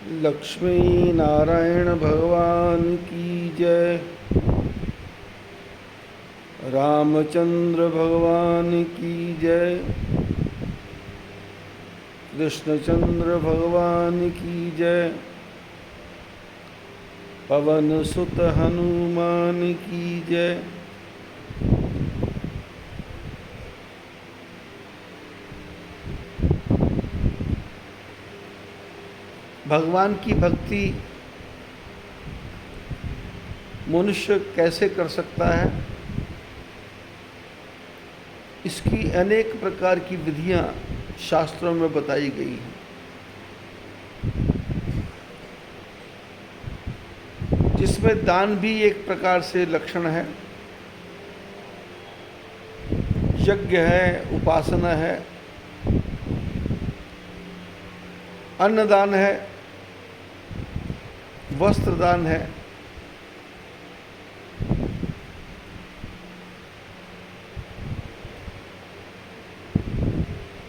लक्ष्मी नारायण भगवान की जय। रामचंद्र भगवान की जय। कृष्णचंद्र भगवान की जय। पवन सुत हनुमान की जय। भगवान की भक्ति मनुष्य कैसे कर सकता है, इसकी अनेक प्रकार की विधियां शास्त्रों में बताई गई हैं। जिसमें दान भी एक प्रकार से लक्षण है, यज्ञ है, उपासना है, अन्नदान है, वस्त्र दान है,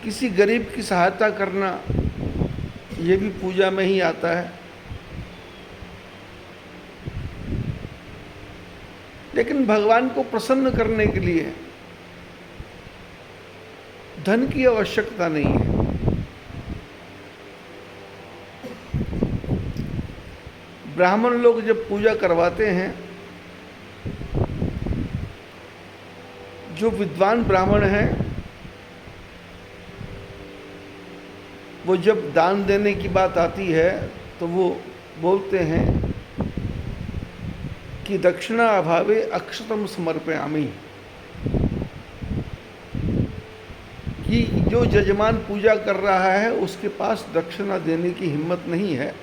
किसी गरीब की सहायता करना, ये भी पूजा में ही आता है। लेकिन भगवान को प्रसन्न करने के लिए धन की आवश्यकता नहीं है। ब्राह्मण लोग जब पूजा करवाते हैं, जो विद्वान ब्राह्मण हैं, वो जब दान देने की बात आती है तो वो बोलते हैं कि दक्षिणा अभावे अक्षतम समर्पयामि, कि जो यजमान पूजा कर रहा है उसके पास दक्षिणा देने की हिम्मत नहीं है,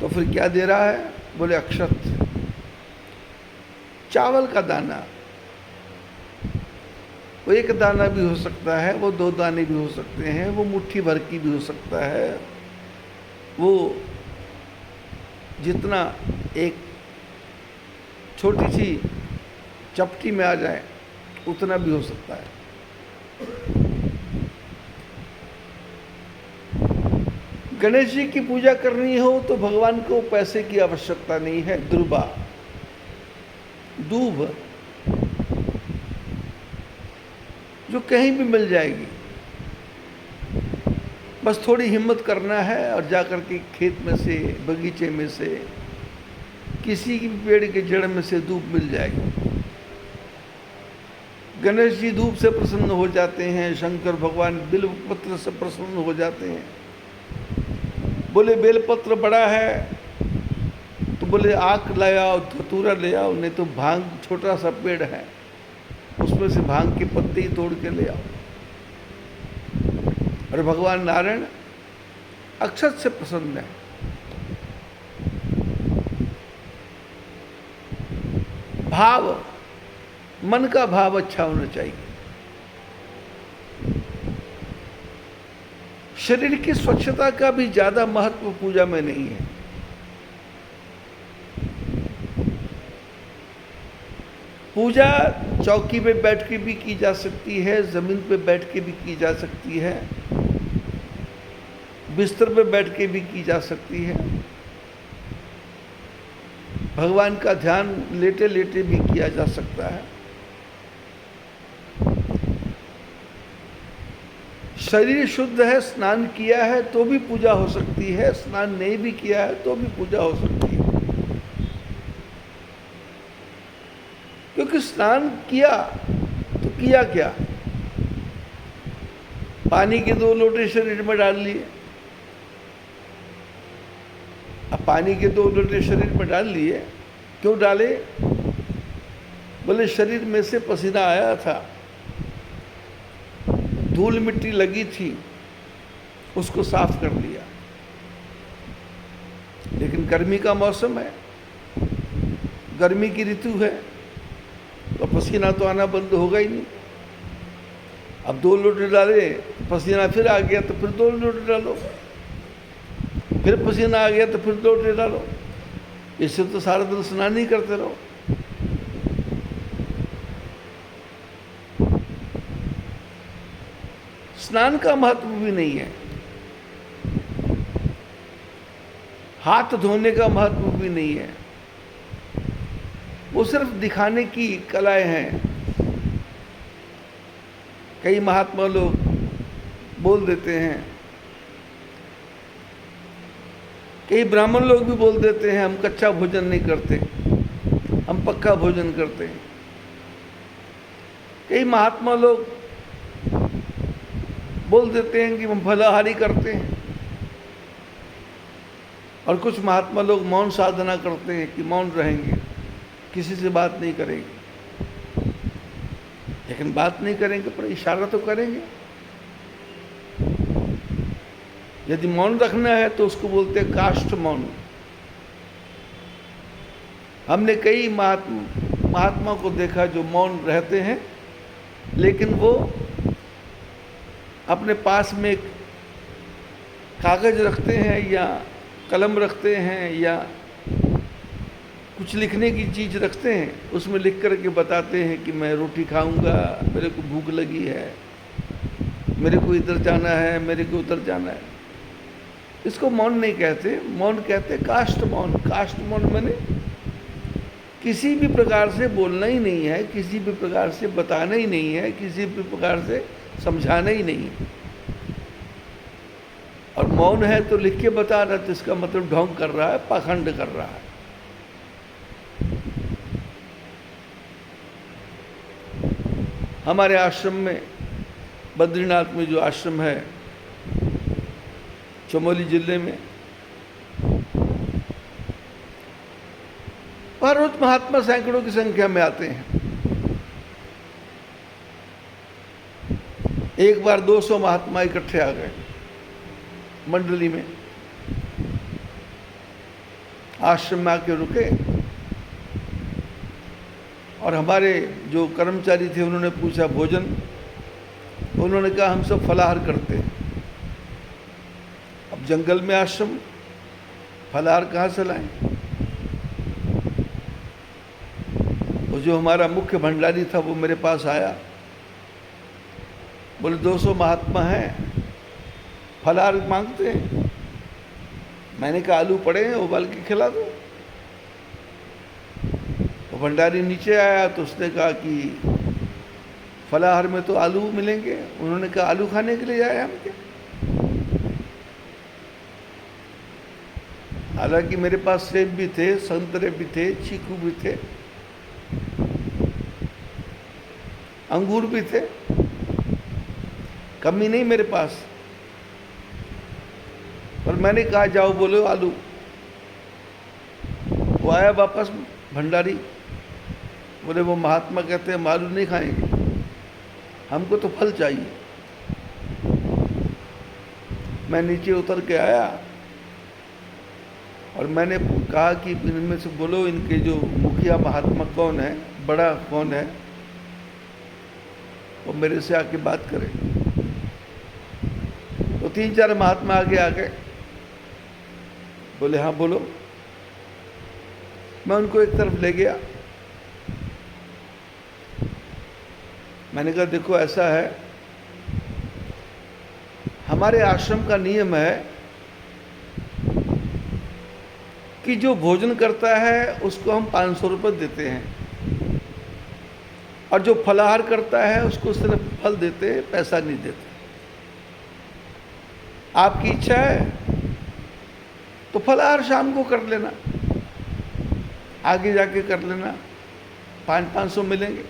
तो फिर क्या दे रहा है? बोले अक्षत, चावल का दाना। वो एक दाना भी हो सकता है, वो 2 दाने भी हो सकते हैं, वो मुट्ठी भर की भी हो सकता है, वो जितना एक छोटी सी चपटी में आ जाए उतना भी हो सकता है। गणेश जी की पूजा करनी हो तो भगवान को पैसे की आवश्यकता नहीं है। दुर्बा, दूब जो कहीं भी मिल जाएगी, बस थोड़ी हिम्मत करना है और जाकर के खेत में से, बगीचे में से, किसी भी पेड़ के जड़ में से दूब मिल जाएगी। गणेश जी धूप से प्रसन्न हो जाते हैं, शंकर भगवान बेलपत्र से प्रसन्न हो जाते हैं। बोले बेलपत्र बड़ा है तो बोले आक ले आओ, धतूरा ले आओ, नहीं तो भांग, छोटा सा पेड़ है उसमें से भांग के पत्ते ही तोड़ के ले आओ। और भगवान नारायण अक्षत से प्रसन्न है। भाव, मन का भाव अच्छा होना चाहिए। शरीर की स्वच्छता का भी ज्यादा महत्व पूजा में नहीं है। पूजा चौकी पे बैठ के भी की जा सकती है, जमीन पे बैठ के भी की जा सकती है, बिस्तर पे बैठ के भी की जा सकती है। भगवान का ध्यान लेटे लेटे भी किया जा सकता है। शरीर शुद्ध है, स्नान किया है तो भी पूजा हो सकती है, स्नान नहीं भी किया है तो भी पूजा हो सकती है। क्योंकि स्नान किया तो किया क्या? पानी के 2 लोटे शरीर में डाल लिए। अब पानी के 2 लोटे शरीर में डाल लिए, क्यों डाले? बोले शरीर में से पसीना आया था, धूल मिट्टी लगी थी, उसको साफ कर लिया। लेकिन गर्मी का मौसम है, गर्मी की ऋतु है, तो पसीना तो आना बंद होगा ही नहीं। अब 2 लोटे डाले, पसीना फिर आ गया तो फिर 2 लोटे डालो, फिर पसीना आ गया तो फिर 2 लोटे डालो। इससे तो सारा दिन स्नान ही करते रहो। स्नान का महत्व भी नहीं है। हाथ धोने का महत्व भी नहीं है, वो सिर्फ दिखाने की कलाएं हैं। कई महात्मा लोग बोल देते हैं, कई ब्राह्मण लोग भी बोल देते हैं हम कच्चा भोजन नहीं करते, हम पक्का भोजन करते हैं। कई महात्मा लोग बोल देते हैं कि हम फलाहारी करते हैं, और कुछ महात्मा लोग मौन साधना करते हैं कि मौन रहेंगे, किसी से बात नहीं करेंगे। लेकिन बात नहीं करेंगे पर इशारा तो करेंगे। यदि मौन रखना है तो उसको बोलते हैं काष्ठ मौन। हमने कई महात्मा को देखा जो मौन रहते हैं, लेकिन वो अपने पास में एक कागज रखते हैं या कलम रखते हैं या कुछ लिखने की चीज़ रखते हैं, उसमें लिख करके बताते हैं कि मैं रोटी खाऊंगा, मेरे को भूख लगी है, मेरे को इधर जाना है, मेरे को उधर जाना है। इसको मौन नहीं कहते, मौन कहते काष्ठ मौन। काष्ठ मौन मैंने किसी भी प्रकार से बोलना ही नहीं है, किसी भी प्रकार से बताना ही नहीं है, किसी भी प्रकार से समझाना ही नहीं है। और मौन है तो लिख के बता रहा है, तो इसका मतलब ढोंग कर रहा है, पाखंड कर रहा है। हमारे आश्रम में, बद्रीनाथ में जो आश्रम है चमोली जिले में, हर रोज महात्मा सैकड़ों की संख्या में आते हैं। एक बार 200 महात्मा इकट्ठे आ गए मंडली में, आश्रम में आके रुके, और हमारे जो कर्मचारी थे उन्होंने पूछा भोजन, उन्होंने कहा हम सब फलाहार करते हैं। अब जंगल में आश्रम, फलाहार कहाँ से लाएं? वो जो हमारा मुख्य भंडारी था वो मेरे पास आया, बोले 200 महात्मा हैं, फलाहार मांगते हैं। मैंने कहा आलू पड़े हैं, उबाल के खिला दो। तो भंडारी नीचे आया तो उसने कहा कि फलाहार में तो आलू मिलेंगे। उन्होंने कहा आलू खाने के लिए आए हम क्या? हालांकि मेरे पास सेब भी थे, संतरे भी थे, चीकू भी थे, अंगूर भी थे, कमी नहीं मेरे पास। पर मैंने कहा जाओ बोलो आलू। वो आया वापस भंडारी, बोले वो महात्मा कहते हैं हम आलू नहीं खाएंगे, हमको तो फल चाहिए। मैं नीचे उतर के आया और मैंने कहा कि इनमें से बोलो इनके जो मुखिया महात्मा कौन है, बड़ा कौन है, वो मेरे से आके बात करे। तो 3-4 महात्मा आगे आ गए, बोले हाँ बोलो। मैं उनको एक तरफ ले गया, मैंने कहा देखो ऐसा है, हमारे आश्रम का नियम है कि जो भोजन करता है उसको हम 500 रुपये देते हैं, और जो फलाहार करता है उसको सिर्फ फल देते हैं, पैसा नहीं देते। आपकी इच्छा है तो फलाहार शाम को कर लेना, आगे जाके कर लेना, 500 मिलेंगे।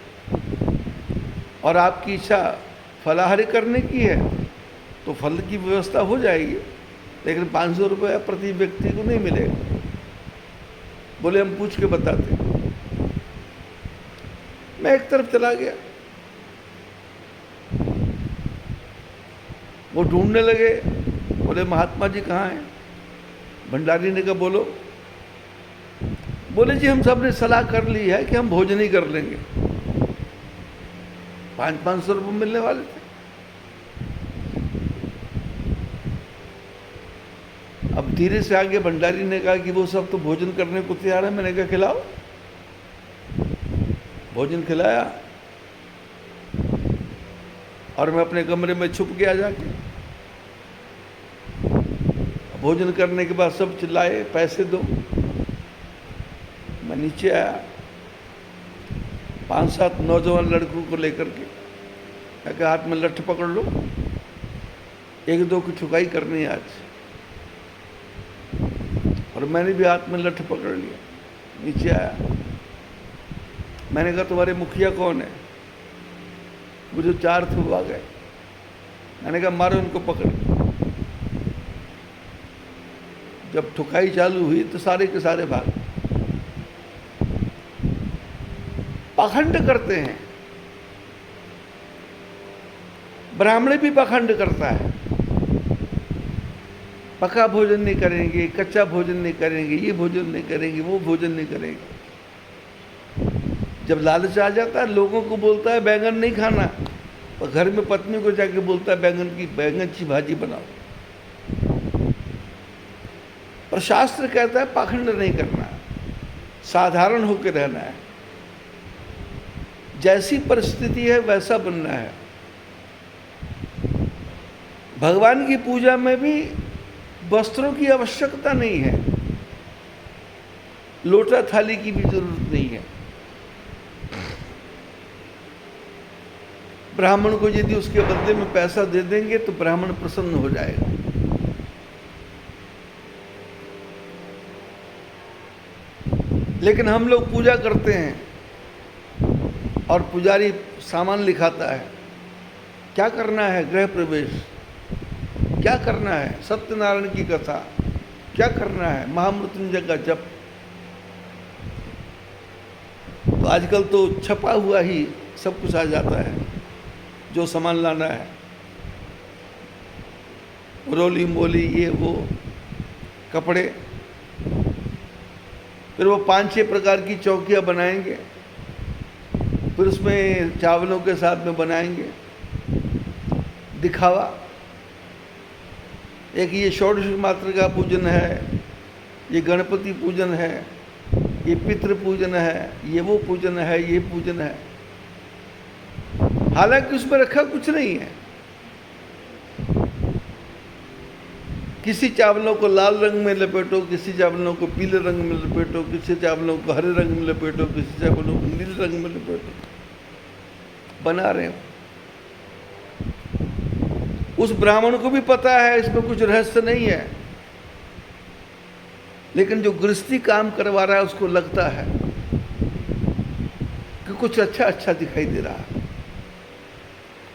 और आपकी इच्छा फलाहारी करने की है तो फल की व्यवस्था हो जाएगी, लेकिन 500 रुपये प्रति व्यक्ति को नहीं मिलेगा। बोले हम पूछ के बताते। मैं एक तरफ चला गया, वो ढूंढने लगे, बोले महात्मा जी कहाँ हैं? भंडारी ने कहा बोलो। बोले जी हम सब ने सलाह कर ली है कि हम भोजन ही कर लेंगे। 500 रुपये मिलने वाले थे। अब धीरे से आगे भंडारी ने कहा कि वो सब तो भोजन करने को तैयार है। मैंने कहा खिलाओ। भोजन खिलाया और मैं अपने कमरे में छुप गया जाके। भोजन करने के बाद सब चिल्लाए पैसे दो। मैं नीचे आया, 5-7 नौजवान लड़कों को लेकर के, मैं कहा हाथ में लठ पकड़ लो, 1-2 की ठुकाई करनी है आज। और मैंने भी हाथ में लठ पकड़ लिया, नीचे आया। मैंने कहा तुम्हारे मुखिया कौन है? वो जो 4 थे वो आ गए। मैंने कहा मारो इनको पकड़। जब ठुकाई चालू हुई तो सारे के सारे भाग। पाखंड करते हैं, ब्राह्मण भी पाखंड करता है। पका भोजन नहीं करेंगे, कच्चा भोजन नहीं करेंगे, ये भोजन नहीं करेंगे, वो भोजन नहीं करेंगे। जब लालच आ जाता है, लोगों को बोलता है बैंगन नहीं खाना, और घर में पत्नी को जाके बोलता है बैंगन की भाजी बनाओ। और शास्त्र कहता है पाखंड नहीं करना, साधारण होकर रहना है, जैसी परिस्थिति है वैसा बनना है। भगवान की पूजा में भी वस्त्रों की आवश्यकता नहीं है, लोटा थाली की भी जरूरत नहीं है। ब्राह्मण को यदि उसके बदले में पैसा दे देंगे तो ब्राह्मण प्रसन्न हो जाएगा। लेकिन हम लोग पूजा करते हैं और पुजारी सामान लिखाता है, क्या करना है गृह प्रवेश, क्या करना है सत्यनारायण की कथा, क्या करना है महामृत्युंजय का जप। तो आजकल तो छपा हुआ ही सब कुछ आ जाता है, जो सामान लाना है, रोली मोली ये वो कपड़े। फिर वो 5-6 प्रकार की चौकियाँ बनाएंगे, फिर उसमें चावलों के साथ में बनाएंगे दिखावा। एक ये षोडश मात्र का पूजन है, ये गणपति पूजन है, ये पितृ पूजन है, ये वो पूजन है, ये पूजन है। हालांकि उसमें रखा कुछ नहीं है। किसी चावलों को लाल रंग में लपेटो, किसी चावलों को पीले रंग में लपेटो, किसी चावलों को हरे रंग में लपेटो, किसी चावलों को नीले रंग में लपेटो, बना रहे हो। उस ब्राह्मण को भी पता है इसमें कुछ रहस्य नहीं है, लेकिन जो गृहस्थी काम करवा रहा है उसको लगता है कि कुछ अच्छा अच्छा दिखाई दे रहा है।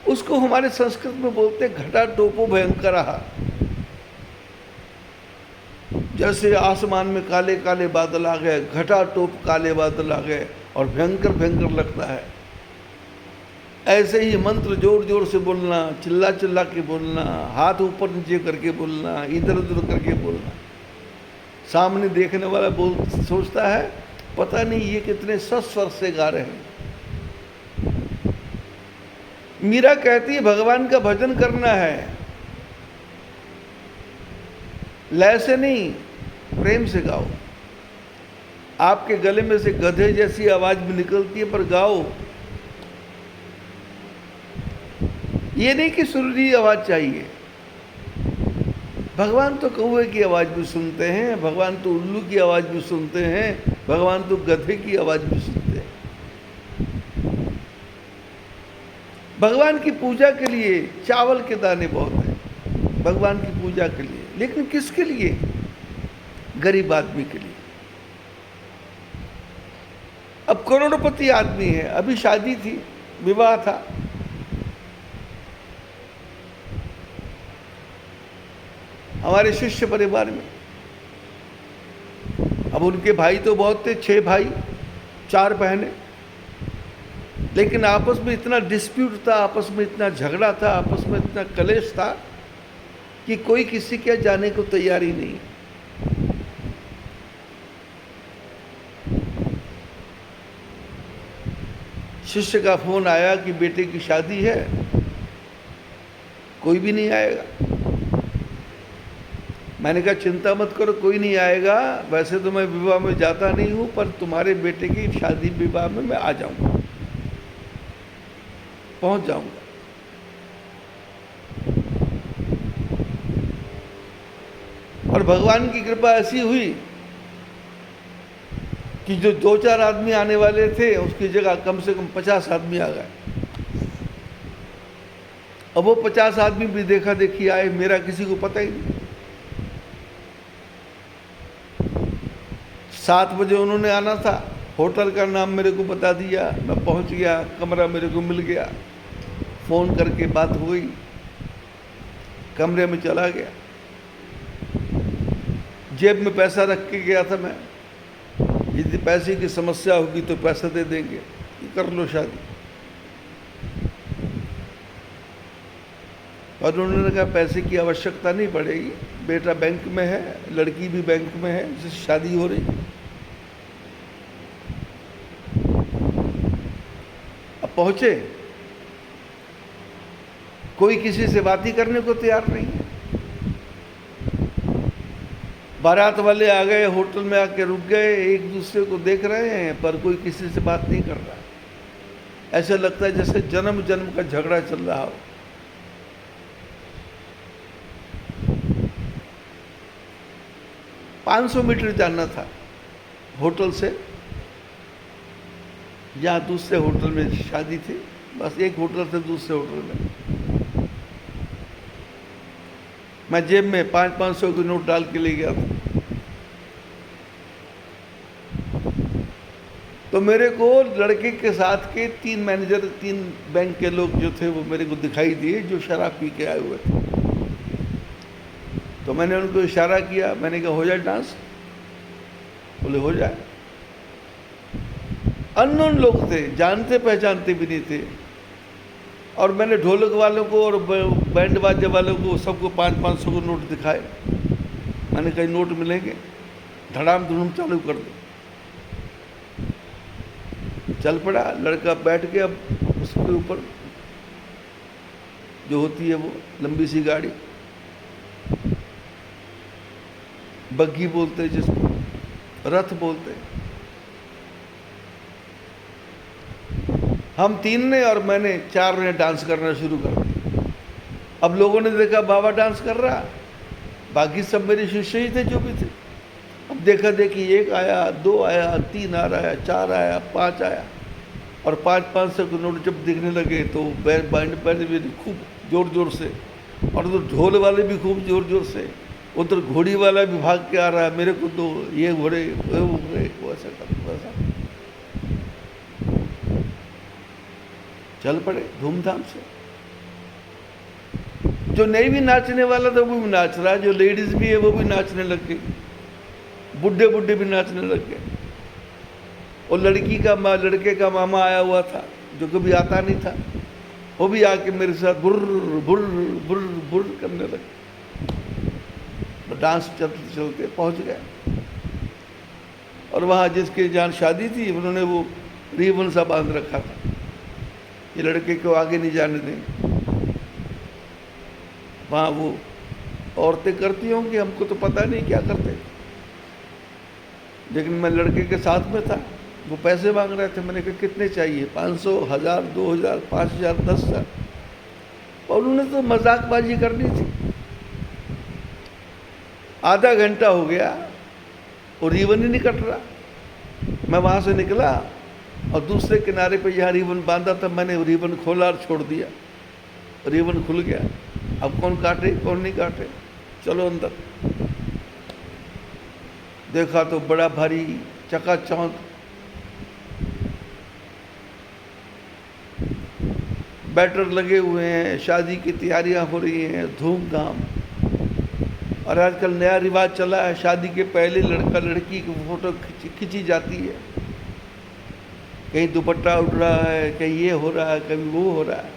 उसको हमारे संस्कृत में बोलते घटा टोपो भयंकर। जैसे आसमान में काले काले बादल आ गए, घटा टोप काले बादल आ गए और भयंकर भयंकर लगता है। ऐसे ही मंत्र जोर जोर से बोलना, चिल्ला चिल्ला के बोलना, हाथ ऊपर नीचे करके बोलना, इधर उधर करके बोलना। सामने देखने वाला सोचता है पता नहीं ये कितने सस्वर से गा रहे हैं। मीरा कहती है भगवान का भजन करना है, लय से नहीं प्रेम से गाओ। आपके गले में से गधे जैसी आवाज भी निकलती है, पर गाओ। ये नहीं कि सुरीली आवाज चाहिए। भगवान तो कौवे की आवाज भी सुनते हैं, भगवान तो उल्लू की आवाज भी सुनते हैं, भगवान तो गधे की आवाज भी सुनते हैं। भगवान की पूजा के लिए चावल के दाने बहुत हैं, भगवान की पूजा के लिए। लेकिन किसके लिए? गरीब आदमी के लिए। अब करोड़पति आदमी है, अभी शादी थी, विवाह था, हमारे शिष्य परिवार में। अब उनके भाई तो बहुत थे, 6 भाई 4 बहनें, लेकिन आपस में इतना डिस्प्यूट था, आपस में इतना झगड़ा था, आपस में इतना कलेश था कि कोई किसी के जाने को तैयार ही नहीं। शिष्य का फोन आया कि बेटे की शादी है, कोई भी नहीं आएगा। मैंने कहा चिंता मत करो, कोई नहीं आएगा। वैसे तो मैं विवाह में जाता नहीं हूं, पर तुम्हारे बेटे की शादी विवाह में मैं आ जाऊंगा, पहुंच जाऊंगा। और भगवान की कृपा ऐसी हुई कि जो 2-4 आदमी आने वाले थे उसकी जगह कम से कम 50 आदमी आ गए। अब वो 50 आदमी भी देखा देखी आए, मेरा किसी को पता ही नहीं। 7 बजे उन्होंने आना था, होटल का नाम मेरे को बता दिया, मैं पहुंच गया, कमरा मेरे को मिल गया, फ़ोन करके बात हो गई, कमरे में चला गया, जेब में पैसा रख के गया था मैं, यदि पैसे की समस्या होगी तो पैसा दे देंगे, कर लो शादी। और उन्होंने कहा पैसे की आवश्यकता नहीं पड़ेगी, बेटा बैंक में है, लड़की भी बैंक में है, जिससे शादी हो रही। अब पहुंचे, कोई किसी से बात ही करने को तैयार नहीं है। बारात वाले आ गए, होटल में आके रुक गए, एक दूसरे को देख रहे हैं पर कोई किसी से बात नहीं कर रहा। ऐसा लगता है जैसे जन्म जन्म का झगड़ा चल रहा हो। पाँच 500 मीटर जाना था होटल से, जहाँ दूसरे होटल में शादी थी, बस एक होटल से दूसरे होटल में। मैं जेब में 500 के नोट डाल के ले गया था। तो मेरे को लड़के के साथ के 3 मैनेजर, 3 बैंक के लोग जो थे वो मेरे को दिखाई दिए, जो शराब पी के आए हुए थे। तो मैंने उनको इशारा किया, मैंने कहा हो जाए डांस? बोले हो जाए। अननोन लोग थे, जानते पहचानते भी नहीं थे। और मैंने ढोलक वालों को और बैंड बाजे वालों को सबको 500 को नोट दिखाए। मैंने कहीं नोट मिलेंगे, धड़ाम धुड़ूम चालू कर दो। चल पड़ा, लड़का बैठ के, अब उसके ऊपर जो होती है वो लंबी सी गाड़ी, बग्गी बोलते हैं जिसको, रथ बोलते हैं। हम 3 ने और मैंने 4 ने डांस करना शुरू कर दिया। अब लोगों ने देखा बाबा डांस कर रहा, बाकी सब मेरे शिष्य ही थे जो भी थे। अब देखा देखी 1 आया, 2 आया, 3 आ रहा है, 4 आया, 5 आया, और 500 के नोट जब दिखने लगे तो बैंड भी खूब जोर जोर से, और उधर ढोल वाले भी खूब जोर जोर से, उधर घोड़ी वाला भी भाग के आ रहा है, मेरे को तो ये घोड़े वो ऐसा कर वैसा। चल पड़े धूमधाम से। जो नहीं भी नाचने वाला था वो भी नाच रहा है, जो लेडीज भी है वो भी नाचने लग गई, बुढ़े बुढ़े भी नाचने लग गए। और लड़के का मामा आया हुआ था जो कभी आता नहीं था, वो भी आके मेरे साथ बुर्र बुर्र बुर्र बुर्र करने लगे। डांस चलते चलते पहुंच गए, और वहाँ जिसके जहाँ शादी थी उन्होंने वो रिबन सा बांध रखा था, ये लड़के को आगे नहीं जाने देंगे। वहाँ वो औरतें करती होंगी, हमको तो पता नहीं क्या करते, लेकिन मैं लड़के के साथ में था। वो पैसे मांग रहे थे, मैंने कहा कितने चाहिए? 500, 1000, 2000, 5000, 10,000। और उन्होंने तो मजाकबाजी करनी थी। आधा घंटा हो गया और रिबन ही नहीं कट रहा। मैं वहाँ से निकला और दूसरे किनारे पे यहाँ रिबन बांधा था, मैंने रिबन खोला और छोड़ दिया, रिबन खुल गया। अब कौन काटे कौन नहीं काटे, चलो अंदर। देखा तो बड़ा भारी चकाचौंध, बैटर लगे हुए हैं, शादी की तैयारियां हो रही हैं, धूमधाम। और आजकल नया रिवाज चला है, शादी के पहले लड़का लड़की की फोटो खींची जाती है। कहीं दुपट्टा उड़ रहा है, कहीं ये हो रहा है, कभी वो हो रहा है।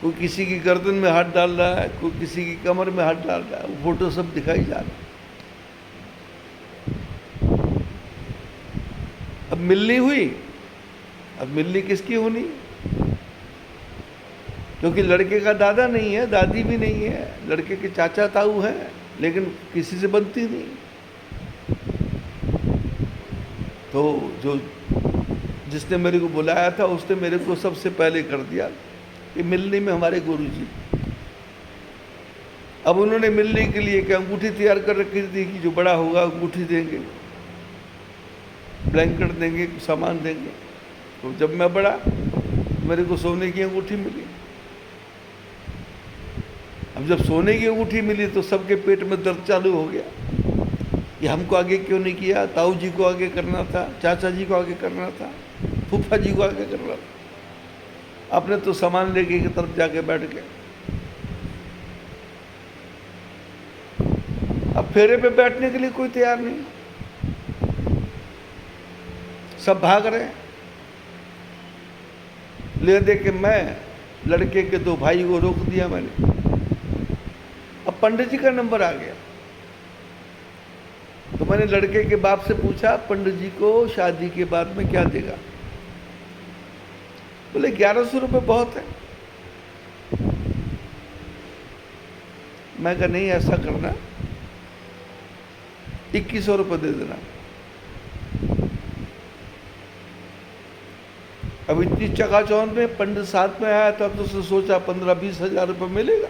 कोई किसी की गर्दन में हाथ डाल रहा है, कोई किसी की कमर में हाथ डाल रहा है, वो फोटो सब दिखाई जा रहा है। अब मिलनी हुई, अब मिलनी किसकी होनी? क्योंकि लड़के का दादा नहीं है, दादी भी नहीं है, लड़के के चाचा ताऊ हैं, लेकिन किसी से बनती नहीं। तो जो जिसने मेरे को बुलाया था उसने मेरे को सबसे पहले कर दिया कि मिलने में हमारे गुरुजी। अब उन्होंने मिलने के लिए क्या अंगूठी तैयार कर रखी थी कि जो बड़ा होगा अंगूठी देंगे, ब्लैंकेट देंगे, सामान देंगे। तो जब मैं बड़ा, मेरे को सोने की अंगूठी मिली। अब जब सोने की अंगूठी मिली तो सबके पेट में दर्द चालू हो गया कि हमको आगे क्यों नहीं किया, ताऊ जी को आगे करना था, चाचा जी को आगे करना था, फूफा जी को आगे करना था। आपने तो सामान लेके की तरफ जाके बैठ गए। अब फेरे पे बैठने के लिए कोई तैयार नहीं, सब भाग रहे हैं। ले दे के मैं लड़के के दो भाई को रोक दिया मैंने। अब पंडित जी का नंबर आ गया तो मैंने लड़के के बाप से पूछा, पंडित जी को शादी के बाद में क्या देगा? बोले 1100 रुपये बहुत है। मैं कहा नहीं, ऐसा करना, 2100 रुपये दे देना। अब इतनी चकाचौंध में पंडित साथ में आया था तो उसने सोचा 15-20 हजार रुपये मिलेगा।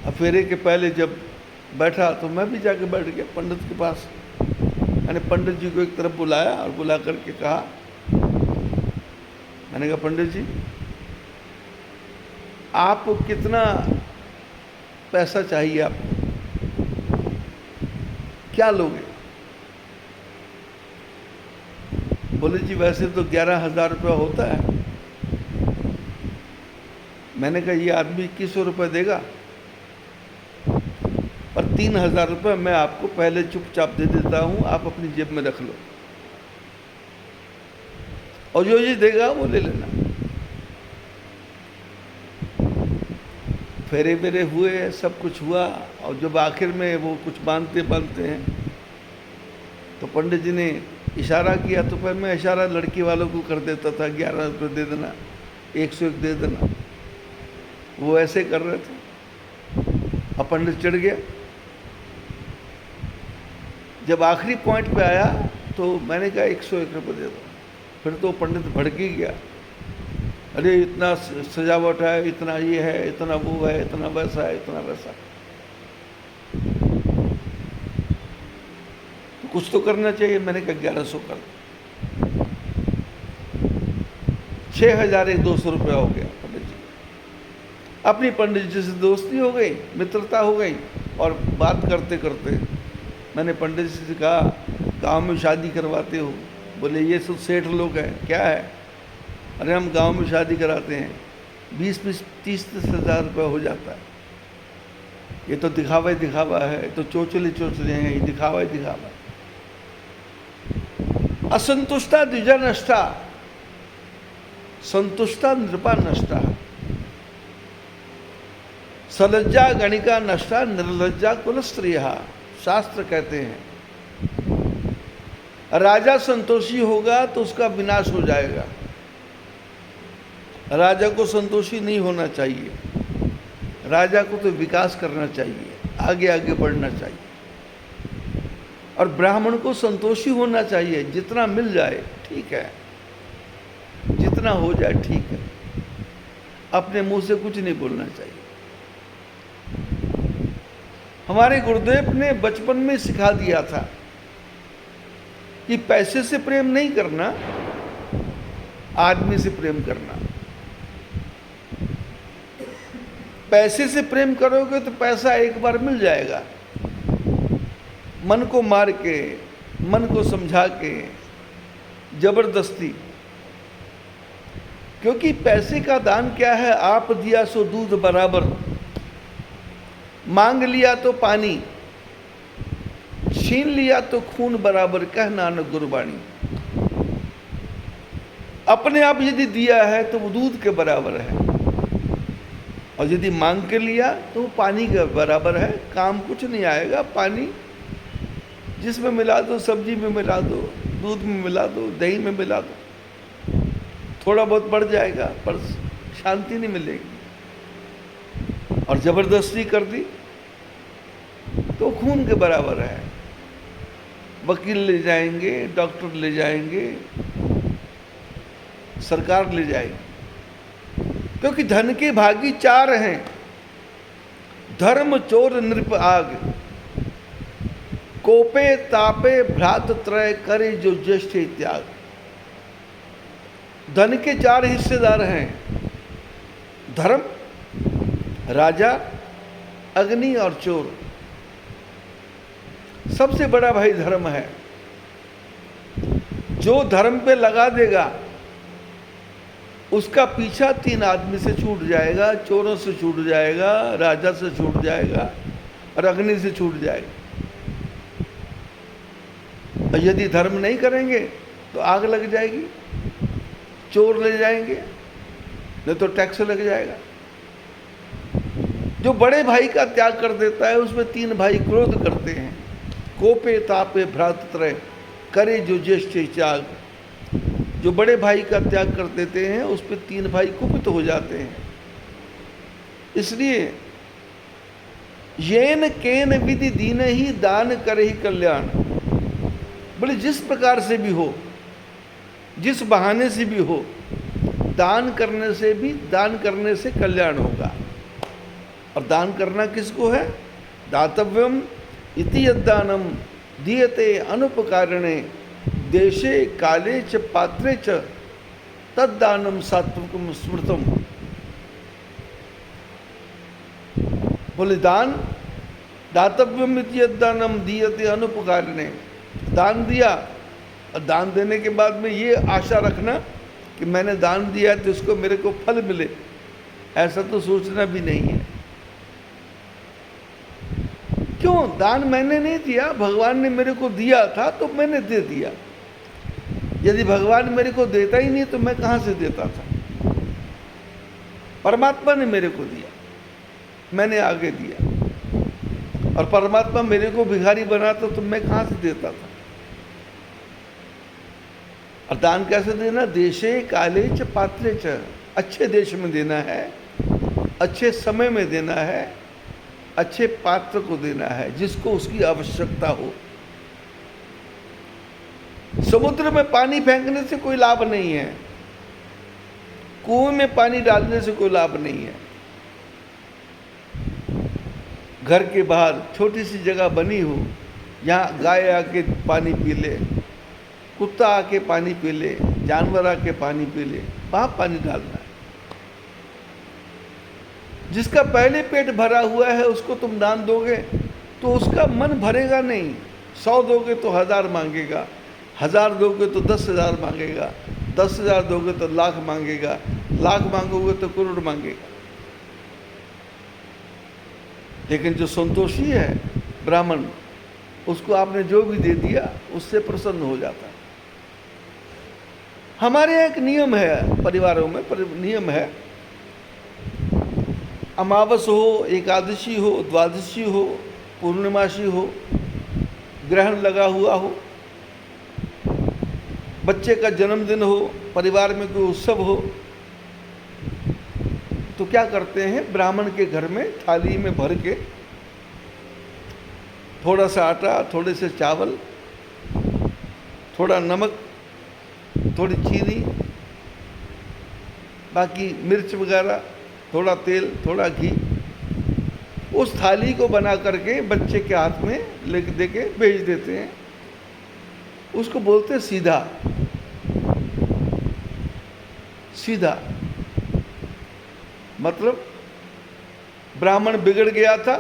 अब फेरे के पहले जब बैठा तो मैं भी जाके बैठ गया पंडित के पास। मैंने पंडित जी को एक तरफ बुलाया और बुला करके कहा, मैंने कहा पंडित जी आपको कितना पैसा चाहिए, आपको क्या लोगे? बोले जी वैसे तो 11,000 रुपया होता है। मैंने कहा ये आदमी 2100 रुपये देगा और 3,000 रुपये मैं आपको पहले चुपचाप दे देता हूँ, आप अपनी जेब में रख लो और जो जी देगा वो ले लेना। फेरे वेरे हुए, सब कुछ हुआ और जब आखिर में वो कुछ बांधते बांधते हैं तो पंडित जी ने इशारा किया तो फिर मैं इशारा लड़की वालों को कर देता था, 11 रुपये दे देना, 101 दे देना। वो ऐसे कर रहे थे। अब पंडित चढ़ गया। जब आखिरी पॉइंट पे आया तो मैंने कहा 101 रुपये दे दो। फिर तो पंडित भड़क ही गया, अरे इतना सजावट है, इतना ये है, इतना वो है, इतना वैसा है, इतना वैसा। तो कुछ तो करना चाहिए। मैंने कहा 1100 कर दो। 6,200 रुपया हो गया पंडित जी। अपनी पंडित जी से दोस्ती हो गई, मित्रता हो गई और बात करते करते मैंने पंडित जी से कहा गांव में शादी करवाते हो? बोले ये सब सेठ लोग हैं। क्या है? अरे हम गांव में शादी कराते हैं, 20-30 हज़ार रुपये हो जाता है। ये तो दिखावा ही दिखावा है, ये तो चोचले चोचले हैं, ये दिखावा ही दिखावा है। असंतुष्टा द्विजा नष्टा, संतुष्टा नृपा नष्टा, सलज्जा गणिका नष्टा, निर्लज्जा कुल स्त्रिया। शास्त्र कहते हैं राजा संतोषी होगा तो उसका विनाश हो जाएगा। राजा को संतोषी नहीं होना चाहिए, राजा को तो विकास करना चाहिए, आगे आगे बढ़ना चाहिए। और ब्राह्मण को संतोषी होना चाहिए, जितना मिल जाए ठीक है, जितना हो जाए ठीक है, अपने मुंह से कुछ नहीं बोलना चाहिए। हमारे गुरुदेव ने बचपन में सिखा दिया था कि पैसे से प्रेम नहीं करना, आदमी से प्रेम करना। पैसे से प्रेम करोगे तो पैसा एक बार मिल जाएगा। मन को मार के, मन को समझा के, जबरदस्ती। क्योंकि पैसे का दान क्या है? आप दिया सो दूध बराबर, मांग लिया तो पानी, छीन लिया तो खून बराबर, कह नानक गुरबाणी। अपने आप यदि दिया है तो वो दूध के बराबर है, और यदि मांग के लिया तो वो पानी के बराबर है। काम कुछ नहीं आएगा। पानी जिसमें मिला दो, सब्जी में मिला दो, दूध में मिला दो, दही में मिला दो, थोड़ा बहुत बढ़ जाएगा पर शांति नहीं मिलेगी। और जबरदस्ती कर दी तो खून के बराबर है। वकील ले जाएंगे, डॉक्टर ले जाएंगे, सरकार ले जाएगी। क्योंकि धन के भागी चार हैं, धर्म चोर नृप आग, कोपे तापे भ्रात त्रय करे जो ज्येष्ठ त्याग। धन के चार हिस्सेदार हैं, धर्म, राजा, अग्नि और चोर। सबसे बड़ा भाई धर्म है। जो धर्म पे लगा देगा उसका पीछा 3 आदमी से छूट जाएगा, चोरों से छूट जाएगा, राजा से छूट जाएगा और अग्नि से छूट जाएगा। और यदि धर्म नहीं करेंगे तो आग लग जाएगी, चोर ले जाएंगे, नहीं तो टैक्स लग जाएगा। जो बड़े भाई का त्याग कर देता है उसमें 3 भाई क्रोध करते हैं। कोपे तापे भ्रातृ करे जो ज्येष्ठ त्याग। जो बड़े भाई का त्याग कर देते हैं उस पर 3 भाई कुपित हो जाते हैं। इसलिए येन केन विधि दीन ही दान करे ही कल्याण। बोले जिस प्रकार से भी हो, जिस बहाने से भी हो, दान करने से कल्याण होगा। और दान करना किसको है? दातव्यम इति यद्दानम दीयते अनुपकारिणे देशे काले च पात्रे च तद्दानम सात्विकम स्मृतम। बोले दान, दातव्यम इति यद्दानम दीयते अनुपकारिणे। दान दिया और दान देने के बाद में ये आशा रखना कि मैंने दान दिया तो इसको मेरे को फल मिले, ऐसा तो सोचना भी नहीं है। क्यों? दान मैंने नहीं दिया, भगवान ने मेरे को दिया था तो मैंने दे दिया। यदि भगवान मेरे को देता ही नहीं तो मैं कहाँ से देता था? परमात्मा ने मेरे को दिया, मैंने आगे दिया। और परमात्मा मेरे को भिखारी बनाता तो मैं कहाँ से देता था? और दान कैसे देना? देशे काले च पात्रे च। अच्छे देश में देना है, अच्छे समय में देना है, अच्छे पात्र को देना है जिसको उसकी आवश्यकता हो। समुद्र में पानी फेंकने से कोई लाभ नहीं है, कुएं में पानी डालने से कोई लाभ नहीं है। घर के बाहर छोटी सी जगह बनी हो, यहाँ गाय आके पानी पी ले, कुत्ता आके पानी पी ले, जानवर आके पानी पी ले, वहाँ पानी डालना है। जिसका पहले पेट भरा हुआ है उसको तुम दान दोगे तो उसका मन भरेगा नहीं। 100 दोगे तो 1000 मांगेगा, 1000 दोगे तो 10,000 मांगेगा, 10,000 दोगे तो लाख मांगेगा, लाख मांगोगे तो करोड़ मांगेगा। लेकिन जो संतोषी है ब्राह्मण, उसको आपने जो भी दे दिया उससे प्रसन्न हो जाता है। हमारे यहाँ एक नियम है, परिवारों में नियम है, अमावस हो, एकादशी हो, द्वादशी हो, पूर्णिमासी हो, ग्रहण लगा हुआ हो, बच्चे का जन्मदिन हो, परिवार में कोई उत्सव हो, तो क्या करते हैं? ब्राह्मण के घर में थाली में भर के थोड़ा सा आटा, थोड़े से चावल, थोड़ा नमक, थोड़ी चीनी, बाकी मिर्च वगैरह, थोड़ा तेल, थोड़ा घी, उस थाली को बना करके बच्चे के हाथ में लेके दे के भेज देते हैं। उसको बोलते हैं सीधा। सीधा मतलब ब्राह्मण बिगड़ गया था,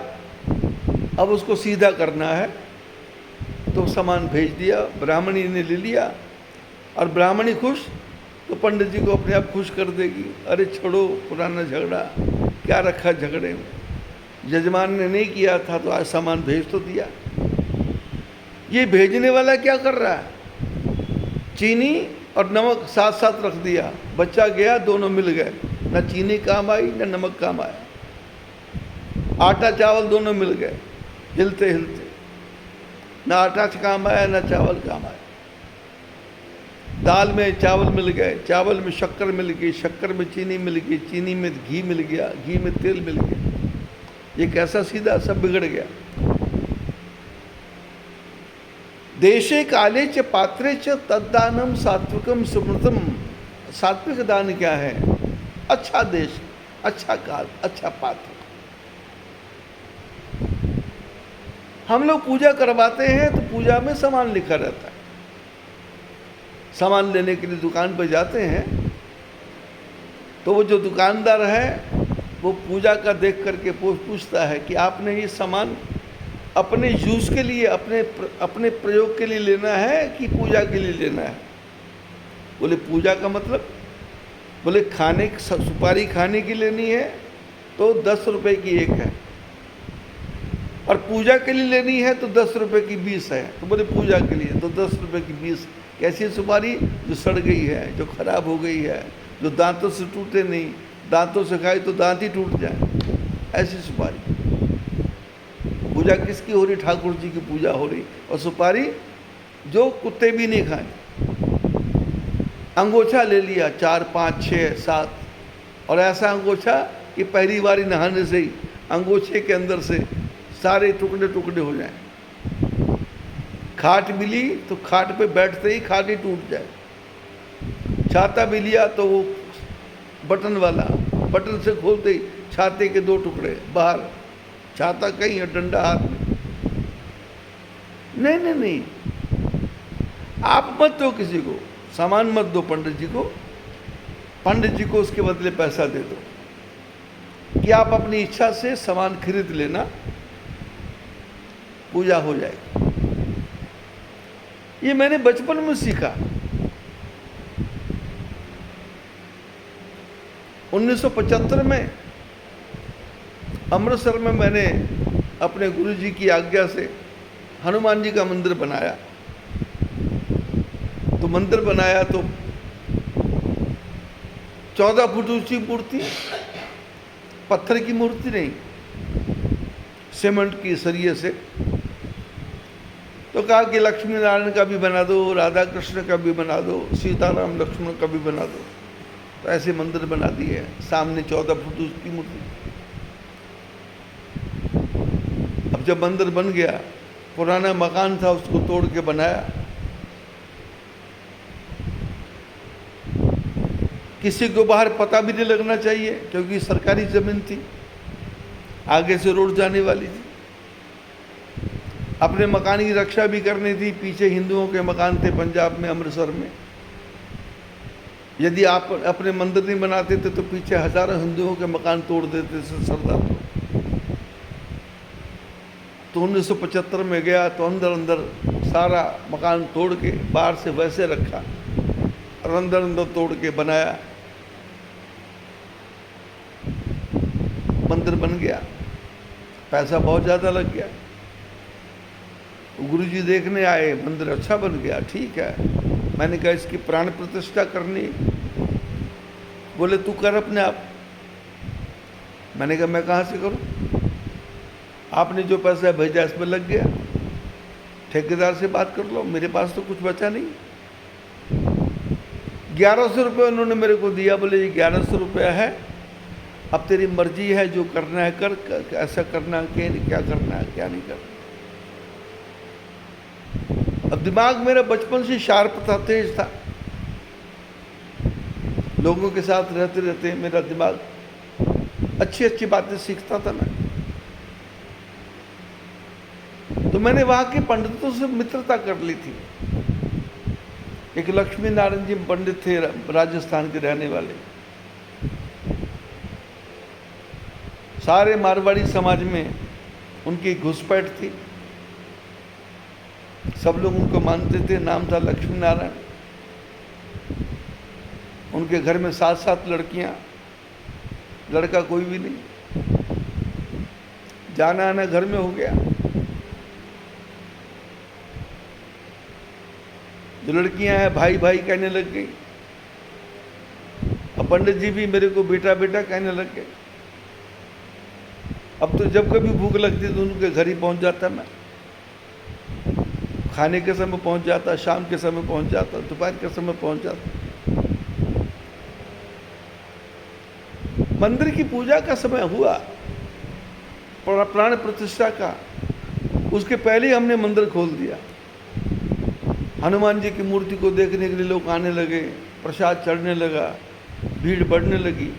अब उसको सीधा करना है, तो सामान भेज दिया, ब्राह्मणी ने ले लिया और ब्राह्मणी खुश तो पंडित जी को अपने आप खुश कर देगी। अरे छोड़ो पुराना झगड़ा, क्या रखा झगड़े में, यजमान ने नहीं किया था तो आज सामान भेज तो दिया। ये भेजने वाला क्या कर रहा है? चीनी और नमक साथ साथ रख दिया, बच्चा गया, दोनों मिल गए, न चीनी काम आई न नमक काम आया। आटा चावल दोनों मिल गए, हिलते हिलते, न आटा काम आया न चावल काम आया। दाल में चावल मिल गए, चावल में शक्कर मिल गई, शक्कर में चीनी मिल गई, चीनी में घी मिल गया, घी में तेल मिल गया। ये कैसा सीधा? सब बिगड़ गया। देशे काले च पात्रे च तद्दानम सात्विकम सुमृतम। सात्विक दान क्या है? अच्छा देश, अच्छा काल, अच्छा पात्र। हम लोग पूजा करवाते हैं तो पूजा में सामान लिखा रहता है। सामान लेने के लिए दुकान पर जाते हैं तो वो जो दुकानदार है वो पूजा का देख करके पूछता है कि आपने ये सामान अपने यूज़ के लिए, अपने प्रयोग के लिए लेना है कि पूजा के लिए लेना है। बोले पूजा का मतलब, बोले खाने, सुपारी खाने की लेनी है तो 10 रुपए की एक है, और पूजा के लिए लेनी है तो 10 रुपए की 20 है। तो बोले पूजा के लिए तो 10 रुपए की 20। कैसी सुपारी? जो सड़ गई है, जो खराब हो गई है, जो दांतों से टूटे नहीं, दांतों से खाई तो दांत ही टूट जाए, ऐसी सुपारी। पूजा किसकी हो रही? ठाकुर जी की पूजा हो रही, और सुपारी जो कुत्ते भी नहीं खाए। अंगोछा ले लिया 4, 5, 6, 7, और ऐसा अंगोछा कि पहली बारी नहाने से ही अंगोछे के अंदर से सारे टुकड़े टुकड़े हो जाएं। खाट मिली तो खाट पे बैठते ही खाट ही टूट जाए। छाता भी लिया तो वो बटन वाला, बटन से खोलते ही छाते के 2 टुकड़े बाहर, छाता कहीं और डंडा हाथ में। नहीं नहीं नहीं, आप मत दो किसी को, सामान मत दो पंडित जी को। पंडित जी को उसके बदले पैसा दे दो कि आप अपनी इच्छा से सामान खरीद लेना, पूजा हो जाएगी। ये मैंने बचपन में सीखा। 1975 में अमृतसर में मैंने अपने गुरु जी की आज्ञा से हनुमान जी का मंदिर बनाया। तो मंदिर बनाया तो 14 फुट ऊंची मूर्ति, पत्थर की मूर्ति नहीं, सीमेंट की सरिये से। तो कहा कि लक्ष्मी नारायण का भी बना दो, राधा कृष्ण का भी बना दो, सीताराम लक्ष्मण का भी बना दो। तो ऐसे मंदिर बना दिए, सामने 14 फुट की मूर्ति। अब जब मंदिर बन गया, पुराना मकान था उसको तोड़ के बनाया। किसी को बाहर पता भी नहीं लगना चाहिए क्योंकि सरकारी जमीन थी, आगे से रोड जाने वाली थी। अपने मकान की रक्षा भी करनी थी। पीछे हिंदुओं के मकान थे पंजाब में, अमृतसर में। यदि आप अपने मंदिर नहीं बनाते थे तो पीछे हजारों हिंदुओं के मकान तोड़ देते थे सरदार लोग। तो 1975 में गया तो अंदर अंदर सारा मकान तोड़ के बाहर से वैसे रखा और अंदर अंदर तोड़ के बनाया। मंदिर बन गया, पैसा बहुत ज़्यादा लग गया। गुरुजी देखने आए, मंदिर अच्छा बन गया, ठीक है। मैंने कहा इसकी प्राण प्रतिष्ठा करनी। बोले तू कर अपने आप। मैंने कहा मैं कहाँ से करूँ? आपने जो पैसा भेजा इसमें लग गया, ठेकेदार से बात कर लो, मेरे पास तो कुछ बचा नहीं। 1100 रुपये उन्होंने मेरे को दिया। बोले ये 1100 रुपया है, अब तेरी मर्जी है, जो करना है कर, ऐसा करना है क्या करना है क्या नहीं करना। अब दिमाग मेरा बचपन से शार्प था, तेज था। लोगों के साथ रहते रहते मेरा दिमाग अच्छी अच्छी बातें सीखता था मैं। तो मैंने वहां के पंडितों से मित्रता कर ली थी। एक लक्ष्मी नारायण जी पंडित थे, राजस्थान के रहने वाले। सारे मारवाड़ी समाज में उनकी घुसपैठ थी, सब लोग उनको मानते थे। नाम था लक्ष्मी नारायण। उनके घर में 7-7 लड़कियां, लड़का कोई भी नहीं। जाना आना घर में हो गया। जो लड़कियां हैं भाई भाई कहने लग गई, और पंडित जी भी मेरे को बेटा बेटा कहने लग गए। अब तो जब कभी भूख लगती तो उनके घर ही पहुंच जाता मैं। खाने के समय पहुंच जाता, शाम के समय पहुंच जाता, दोपहर के समय पहुंच जाता। मंदिर की पूजा का समय हुआ, प्राण प्रतिष्ठा का, उसके पहले ही हमने मंदिर खोल दिया। हनुमान जी की मूर्ति को देखने के लिए लोग आने लगे, प्रसाद चढ़ने लगा, भीड़ बढ़ने लगी।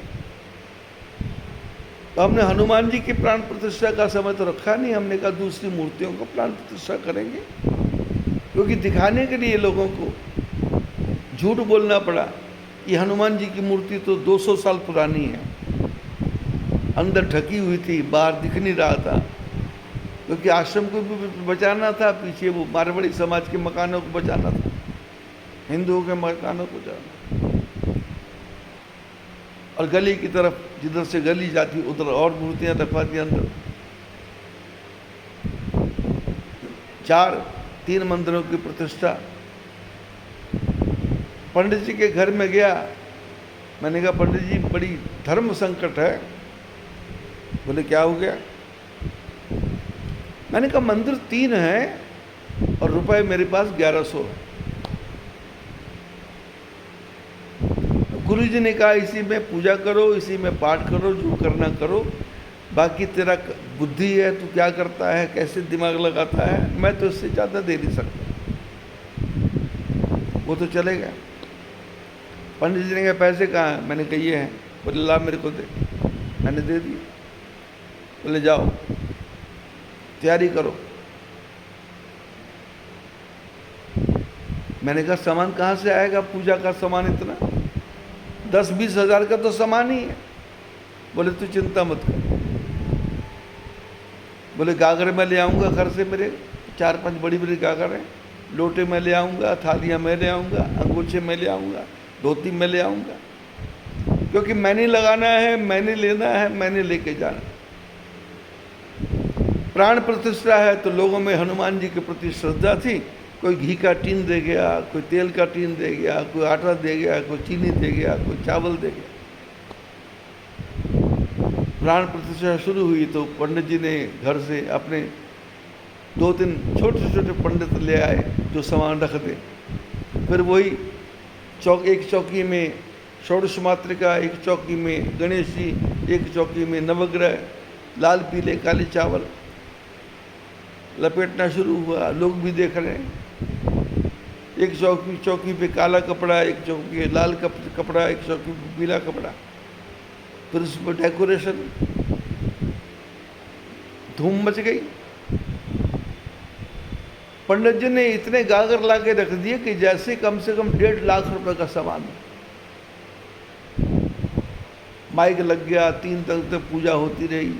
तो हमने हनुमान जी की प्राण प्रतिष्ठा का समय तो रखा नहीं, हमने कहा दूसरी मूर्तियों का प्राण प्रतिष्ठा करेंगे, क्योंकि दिखाने के लिए लोगों को झूठ बोलना पड़ा कि हनुमान जी की मूर्ति तो 200 साल पुरानी है, अंदर ढकी हुई थी, बाहर दिख नहीं रहा था, क्योंकि आश्रम को भी बचाना था, पीछे वो मारवाड़ी समाज के मकानों को बचाना था, हिंदुओं के मकानों को बचाना, और गली की तरफ जिधर से गली जाती उधर और मूर्तियां रखवा दी अंदर। 3 मंदिरों की प्रतिष्ठा। पंडित जी के घर में गया, मैंने कहा पंडित जी बड़ी धर्म संकट है। बोले क्या हो गया? मैंने कहा मंदिर 3 हैं और रुपए मेरे पास 1100 है। गुरु जी ने कहा इसी में पूजा करो, इसी में पाठ करो, जो करना करो, बाकी तेरा बुद्धि है, तू क्या करता है, कैसे दिमाग लगाता है, मैं तो इससे ज़्यादा दे नहीं सकता। वो तो चले गए। पंडित जी ने कहा पैसे कहाँ हैं? मैंने कहा ये हैं। बोले ला मेरे को दे। मैंने दे दिए। बोले जाओ तैयारी करो। मैंने कहा सामान कहाँ से आएगा, पूजा का सामान इतना? 10-20 हज़ार का तो सामान ही है। बोले तू चिंता मत कर। बोले गागर मैं ले आऊँगा घर से, मेरे 4-5 बड़ी बड़ी गागर हैं, लोटे मैं ले आऊँगा, थालियाँ मैं ले आऊँगा, अंगूछे मैं ले आऊँगा, धोती मैं ले आऊँगा, क्योंकि मैंने लगाना है, मैंने लेना है, मैंने लेके जाना। प्राण प्रतिष्ठा है तो लोगों में हनुमान जी के प्रति श्रद्धा थी। कोई घी का टीन दे गया, कोई तेल का टीन दे गया, कोई आटा दे गया, कोई चीनी दे गया, कोई चावल दे गया। प्राण प्रतिष्ठा शुरू हुई तो पंडित जी ने घर से अपने 2-3 छोटे छोटे पंडित ले आए जो सामान रख दे। फिर वही एक चौकी में षोडश मातृका, एक चौकी में गणेश जी, एक चौकी में नवग्रह, लाल पीले काले चावल लपेटना शुरू हुआ। लोग भी देख रहे हैं। एक चौकी पे काला कपड़ा, एक चौकी पे लाल कपड़ा, एक चौकी पे पीला कपड़ा, फिर उस पर डेकोरेशन, धूम मच गई। पंडित जी ने इतने गागर ला के रख दिए कि जैसे कम से कम 1.5 लाख रुपए का सामान है। माइक लग गया, 3 तक पूजा होती रही,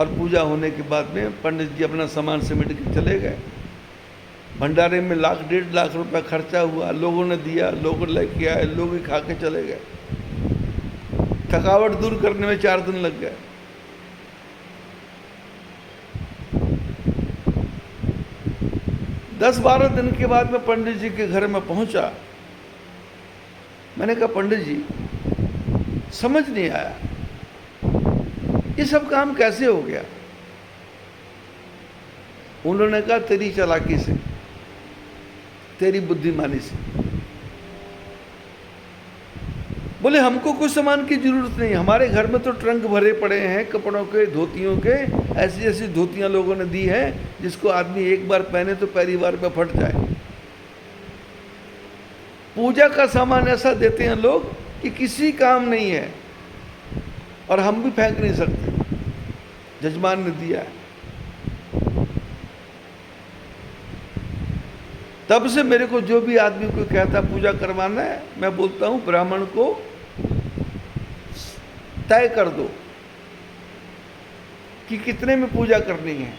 और पूजा होने के बाद में पंडित जी अपना सामान समेट के चले गए। भंडारे में 1.5 लाख रुपए खर्चा हुआ, लोगों ने दिया, लोग लेके आए, लोग ही खा के चले गए। थकावट दूर करने में 4 दिन लग गए। दस 12 दिन के बाद मैं पंडित जी के घर में पहुंचा। मैंने कहा पंडित जी समझ नहीं आया ये सब काम कैसे हो गया। उन्होंने कहा तेरी चालाकी से, तेरी बुद्धिमानी से। बोले हमको कुछ सामान की जरूरत नहीं, हमारे घर में तो ट्रंक भरे पड़े हैं कपड़ों के, धोतियों के। ऐसी ऐसी धोतियां लोगों ने दी हैं जिसको आदमी एक बार पहने तो पहली बार में फट जाए। पूजा का सामान ऐसा देते हैं लोग कि किसी काम नहीं है, और हम भी फेंक नहीं सकते। जजमान ने दिया है। तब से मेरे को जो भी आदमी को कहता पूजा करवाना है, मैं बोलता हूं ब्राह्मण को तय कर दो कि कितने में पूजा करनी है,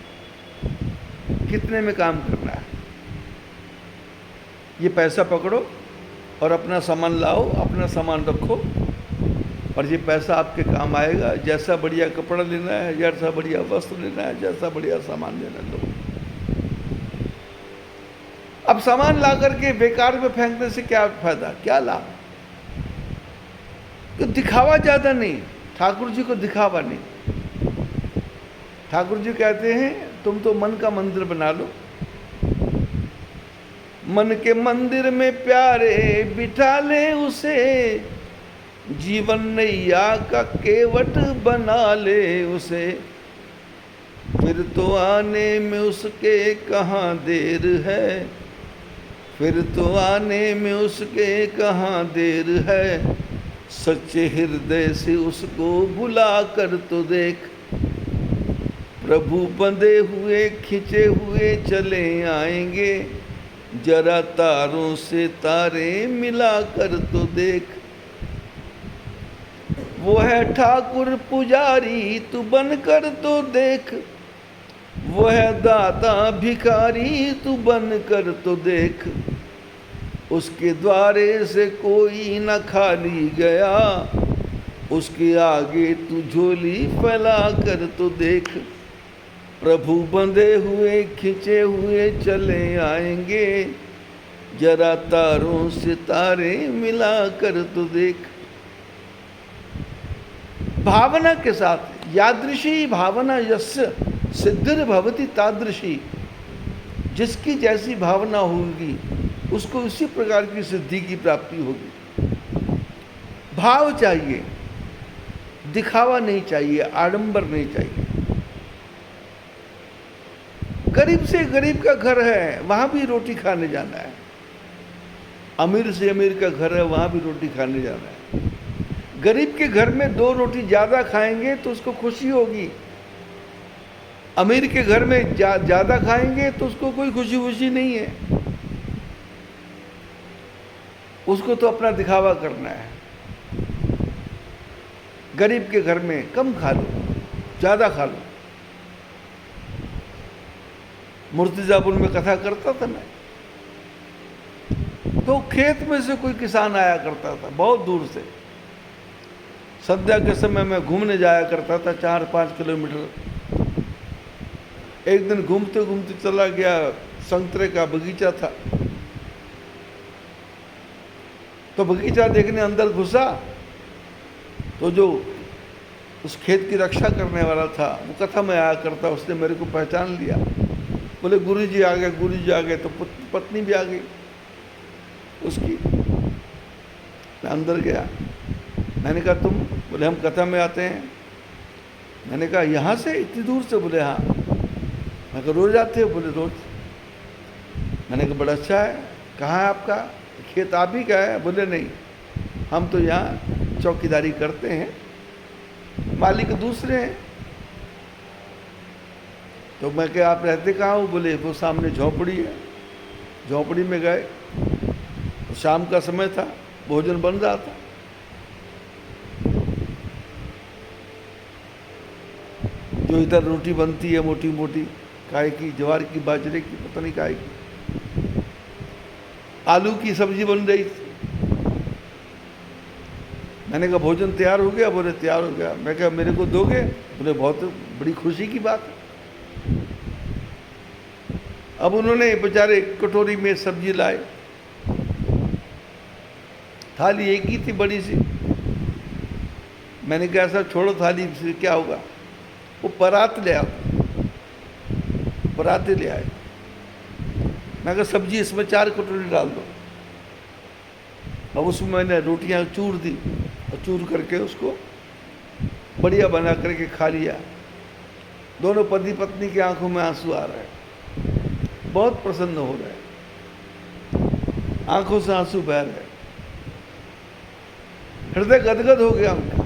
कितने में काम करना है। ये पैसा पकड़ो और अपना सामान लाओ, अपना सामान रखो, और ये पैसा आपके काम आएगा। जैसा बढ़िया कपड़ा लेना है, जैसा बढ़िया वस्त्र लेना है, जैसा बढ़िया सामान लेना लो। अब सामान ला करके बेकार में फेंकने से क्या फायदा, क्या लाभ? तो दिखावा ज्यादा नहीं, ठाकुर जी को दिखावा नहीं। ठाकुर जी कहते हैं तुम तो मन का मंदिर बना लो, मन के मंदिर में प्यारे बिठा ले उसे, जीवन नैया का केवट बना ले उसे, फिर तो आने में उसके कहाँ देर है, फिर तो आने में उसके कहाँ देर है। सच्चे हृदय से उसको बुला कर तो देख, प्रभु बंधे हुए खिंचे हुए चले आएंगे, जरा तारों से तारे मिला कर तो देख। वो है ठाकुर पुजारी तू बन कर तो देख, वो है दाता भिखारी तू बन कर तो देख, उसके द्वारे से कोई न खाली गया, उसके आगे तू झोली फैला कर तो देख। प्रभु बंधे हुए खिंचे हुए चले आएंगे, जरा तारों से तारे मिला कर तो देख। भावना के साथ, यादृशी भावना यस्य सिद्धिर भवति तादृशी, जिसकी जैसी भावना होगी उसको उसी प्रकार की सिद्धि की प्राप्ति होगी। भाव चाहिए, दिखावा नहीं चाहिए, आडंबर नहीं चाहिए। गरीब से गरीब का घर है, वहां भी रोटी खाने जाना है। अमीर से अमीर का घर है, वहां भी रोटी खाने जाना है। गरीब के घर में 2 रोटी ज्यादा खाएंगे तो उसको खुशी होगी, अमीर के घर में ज्यादा खाएंगे तो उसको कोई खुशी खुशी नहीं है, उसको तो अपना दिखावा करना है। गरीब के घर में कम खा लो, ज्यादा खा लो। मुर्तिजापुर में कथा करता था मैं, तो खेत में से कोई किसान आया करता था बहुत दूर से। संध्या के समय मैं घूमने जाया करता था 4-5 किलोमीटर। एक दिन घूमते घूमते चला गया, संतरे का बगीचा था, तो बगीचा देखने अंदर घुसा तो जो उस खेत की रक्षा करने वाला था, वो कथा में आया करता, उसने मेरे को पहचान लिया। बोले गुरुजी आ गए, गुरुजी आ गए। तो पत्नी भी आ गई उसकी। मैं अंदर गया, मैंने कहा तुम? बोले हम कथा में आते हैं। मैंने कहा यहाँ से इतनी दूर से? बोले हाँ। मैं कहा रोज आते हो? बोले रोज। मैंने कहा बड़ा अच्छा है, कहाँ है आपका खेत? आप ही का है? बोले नहीं, हम तो यहाँ चौकीदारी करते हैं, मालिक दूसरे हैं। तो मैं क्या आप रहते कहाँ हो? बोले वो सामने झोंपड़ी है। झोंपड़ी में गए, तो शाम का समय था, भोजन बन रहा था। जो इधर रोटी बनती है मोटी मोटी, काहे की, ज्वार की, बाजरे की, पता नहीं काहे की। आलू की सब्जी बन रही थी। मैंने कहा भोजन तैयार हो गया? बोले तैयार हो गया। मैं कहा मेरे को दोगे? बोले बहुत बड़ी खुशी की बात है। अब उन्होंने बेचारे कटोरी में सब्जी लाए, थाली एक ही थी बड़ी सी। मैंने कहा सब छोड़ो, थाली से क्या होगा। वो परात ले आओ, पराते ले आए। मैं कहा सब्जी इसमें 4 कटोरी डाल दो। अब उसमें मैंने रोटियां चूर दी, और चूर करके उसको बढ़िया बना करके खा लिया। दोनों पति पत्नी की आंखों में आंसू आ रहे हैं, बहुत प्रसन्न हो रहे हैं, आंखों से आंसू बह रहे, हृदय गदगद हो गया उनका।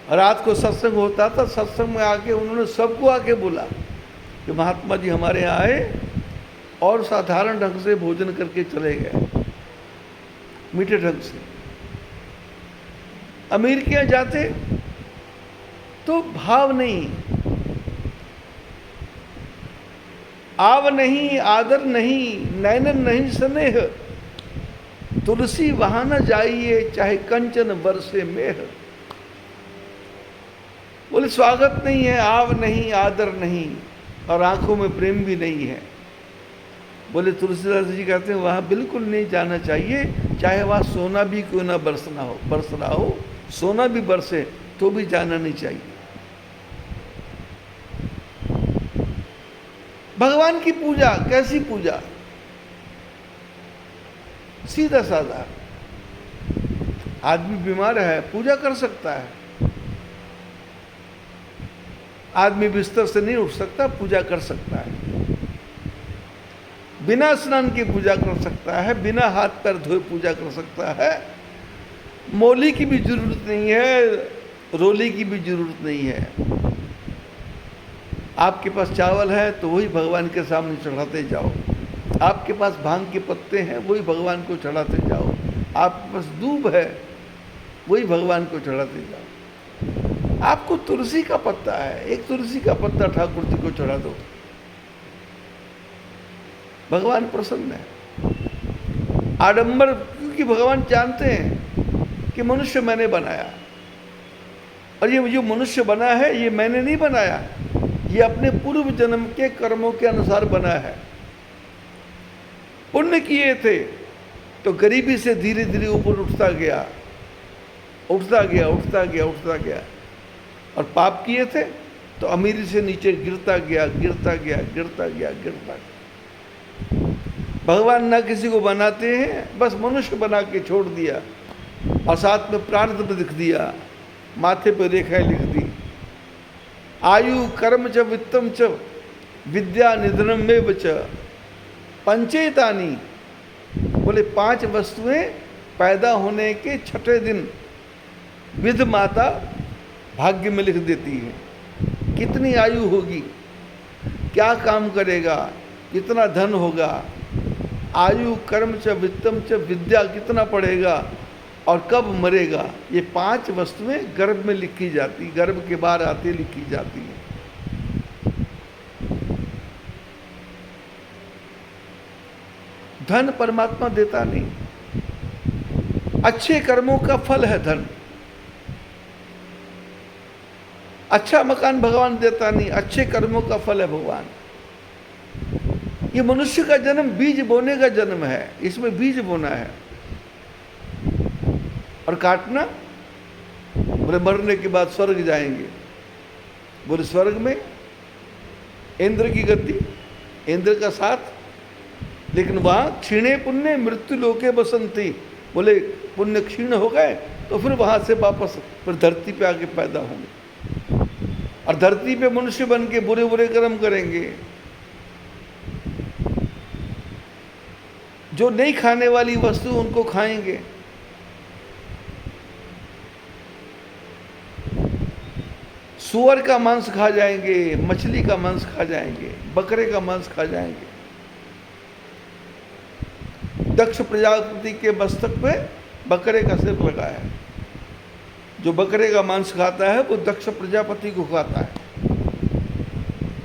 रात को सत्संग होता था, सत्संग में आके उन्होंने सबको आके बोला कि महात्मा जी हमारे यहाँ आए और साधारण ढंग से भोजन करके चले गए, मीठे ढंग से। अमीर के यहाँ जाते तो भाव नहीं, आव नहीं, आदर नहीं, नैनन नहीं स्नेह, तुलसी वहां न जाइए चाहे कंचन बरसे मेह। बोले स्वागत नहीं है, आव नहीं, आदर नहीं, और आंखों में प्रेम भी नहीं है। बोले तुलसीदास जी कहते हैं वहां बिल्कुल नहीं जाना चाहिए, चाहे वहां सोना भी क्यों ना बरस रहा हो, सोना भी बरसे तो भी जाना नहीं चाहिए। भगवान की पूजा कैसी पूजा? सीधा साधा। आदमी बीमार है, पूजा कर सकता है। आदमी बिस्तर से नहीं उठ सकता, पूजा कर सकता है। बिना स्नान के पूजा कर सकता है, बिना हाथ पैर धोए पूजा कर सकता है, मोली की भी जरूरत नहीं है, रोली की भी जरूरत नहीं है। आपके पास चावल है तो वही भगवान के सामने चढ़ाते जाओ। आपके पास भांग के पत्ते हैं, वही भगवान को चढ़ाते जाओ। आपके पास दूब है, वही भगवान को चढ़ाते जाओ। आपको तुलसी का पत्ता है, एक तुलसी का पत्ता ठाकुर जी को चढ़ा दो, भगवान प्रसन्न है। आडंबर, क्योंकि भगवान जानते हैं कि मनुष्य मैंने बनाया, और ये जो मनुष्य बना है ये मैंने नहीं बनाया, ये अपने पूर्व जन्म के कर्मों के अनुसार बना है। पुण्य किए थे तो गरीबी से धीरे धीरे ऊपर उठता गया, उठता गया, उठता गया, उठता गया, और पाप किए थे तो अमीरी से नीचे गिरता गया, गिरता गया, गिरता गया, गिरता गया। भगवान ना किसी को बनाते हैं, बस मनुष्य बना के छोड़ दिया, और साथ में प्रारब्ध लिख दिया, माथे पर रेखाएं लिख दी। आयु कर्म च वित्तम च विद्या निधनम में च पंचेतानी, बोले 5 वस्तुएं पैदा होने के 6ठे दिन विध माता भाग्य में लिख देती है। कितनी आयु होगी, क्या काम करेगा, कितना धन होगा, आयु कर्म च वित्तम च विद्या कितना पढ़ेगा, और कब मरेगा, ये 5 वस्तुएं गर्भ में लिखी जाती, गर्भ के बाहर आते लिखी जाती है। धन परमात्मा देता नहीं, अच्छे कर्मों का फल है धन। अच्छा मकान भगवान देता नहीं, अच्छे कर्मों का फल है भगवान। ये मनुष्य का जन्म बीज बोने का जन्म है, इसमें बीज बोना है और काटना। बोले मरने के बाद स्वर्ग जाएंगे, बोले स्वर्ग में इंद्र की गद्दी, इंद्र का साथ, लेकिन वहां क्षीणे पुण्य मृत्यु लोके बसंती। बोले पुण्य क्षीण हो गए तो फिर वहां से वापस फिर धरती पे आके पैदा होंगे, और धरती पे मनुष्य बन के बुरे बुरे कर्म करेंगे। जो नहीं खाने वाली वस्तु उनको खाएंगे। सुअर का मांस खा जाएंगे, मछली का मांस खा जाएंगे, बकरे का मांस खा जाएंगे। दक्ष प्रजापति के मस्तक पे बकरे का सिर लगा है। जो बकरे का मांस खाता है वो दक्ष प्रजापति को खाता है।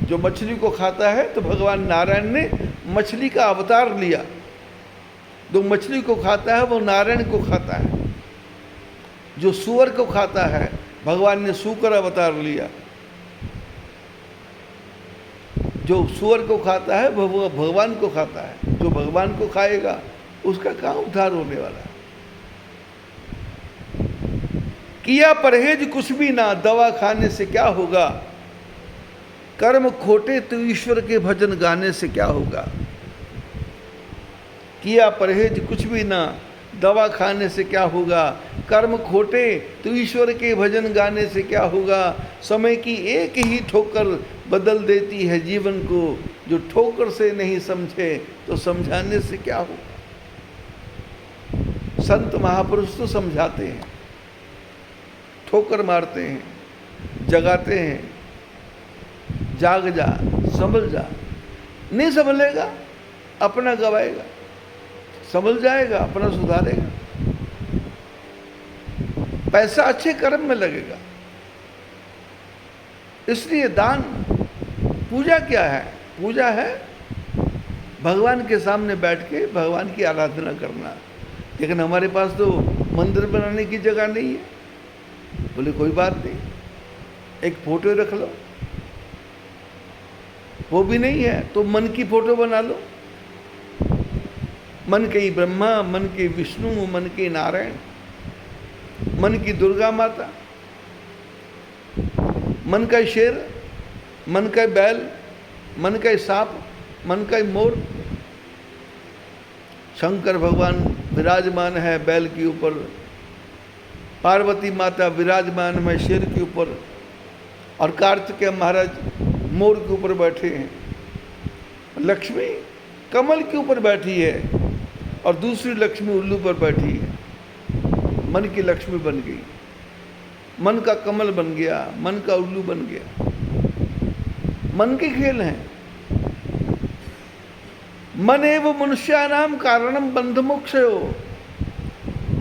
जो मछली को खाता है तो भगवान नारायण ने मछली का अवतार लिया। जो मछली को खाता है वो नारायण को खाता है। जो सूअर को खाता है भगवान ने सूकर अवतार लिया। जो सूअर को खाता है वो भगवान को खाता है। जो भगवान को खाएगा उसका कहाँ उद्धार होने वाला है। किया परहेज कुछ भी ना, दवा खाने से क्या होगा। कर्म खोटे तो ईश्वर के भजन गाने से क्या होगा। किया परहेज कुछ भी ना, दवा खाने से क्या होगा। कर्म खोटे तो ईश्वर के भजन गाने से क्या होगा। समय की एक ही ठोकर बदल देती है जीवन को। जो ठोकर से नहीं समझे तो समझाने से क्या होगा। संत महापुरुष तो समझाते हैं, ठोकर मारते हैं, जगाते हैं, जाग जा, संभल जा। नहीं संभलेगा अपना गवाएगा, संभल जाएगा अपना सुधारेगा। पैसा अच्छे कर्म में लगेगा। इसलिए दान, पूजा क्या है। पूजा है भगवान के सामने बैठ के भगवान की आराधना करना। लेकिन हमारे पास तो मंदिर बनाने की जगह नहीं है। बोले कोई बात नहीं, एक फोटो रख लो। वो भी नहीं है तो मन की फोटो बना लो। मन के ब्रह्मा, मन के विष्णु, मन के नारायण, मन की दुर्गा माता, मन का शेर, मन का बैल, मन का सांप, मन का मोर। शंकर भगवान विराजमान है बैल के ऊपर, पार्वती माता विराजमान है शेर के ऊपर, और कार्तिकेय महाराज मोर के ऊपर बैठे हैं। लक्ष्मी कमल के ऊपर बैठी है और दूसरी लक्ष्मी उल्लू पर बैठी है। मन की लक्ष्मी बन गई, मन का कमल बन गया, मन का उल्लू बन गया। मन के खेल हैं। मन एव मनुष्यानाम कारणम बंध मोक्षयो।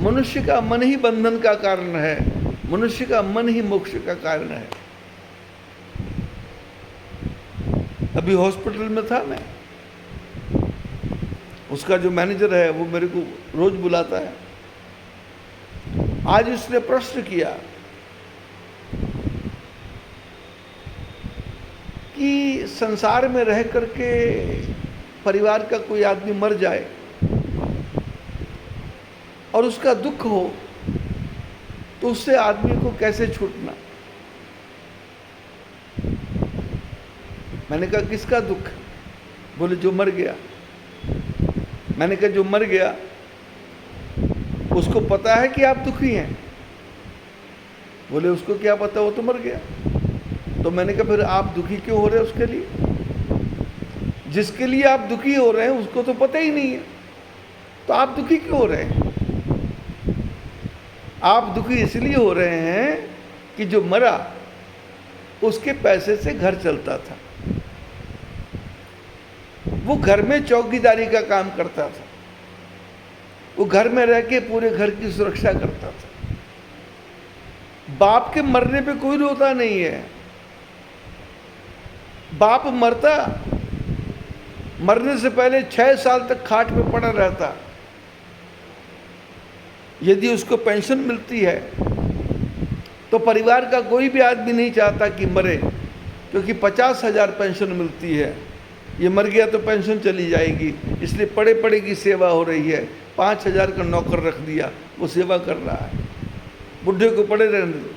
मनुष्य का मन ही बंधन का कारण है, मनुष्य का मन ही मोक्ष का कारण है। अभी हॉस्पिटल में था मैं, उसका जो मैनेजर है वो मेरे को रोज बुलाता है। आज उसने प्रश्न किया कि संसार में रह करके परिवार का कोई आदमी मर जाए और उसका दुख हो तो उससे आदमी को कैसे छूटना। मैंने कहा किसका दुख? बोले जो मर गया। मैंने कहा जो मर गया उसको पता है कि आप दुखी हैं? बोले उसको क्या पता, वो तो मर गया। तो मैंने कहा फिर आप दुखी क्यों हो रहे हैं उसके लिए? जिसके लिए आप दुखी हो रहे हैं उसको तो पता ही नहीं है, तो आप दुखी क्यों हो रहे हैं? आप दुखी इसलिए हो रहे हैं कि जो मरा उसके पैसे से घर चलता था, वो घर में चौकीदारी का काम करता था, वो घर में रह के पूरे घर की सुरक्षा करता था। बाप के मरने पे कोई रोता नहीं है। बाप मरता, मरने से पहले 6 साल तक खाट पे पड़ा रहता। यदि उसको पेंशन मिलती है तो परिवार का कोई भी आदमी नहीं चाहता कि मरे, क्योंकि 50,000 पेंशन मिलती है। ये मर गया तो पेंशन चली जाएगी, इसलिए पड़े पड़े की सेवा हो रही है। 5,000 का नौकर रख दिया, वो सेवा कर रहा है। बुढ़े को पड़े रहने दो।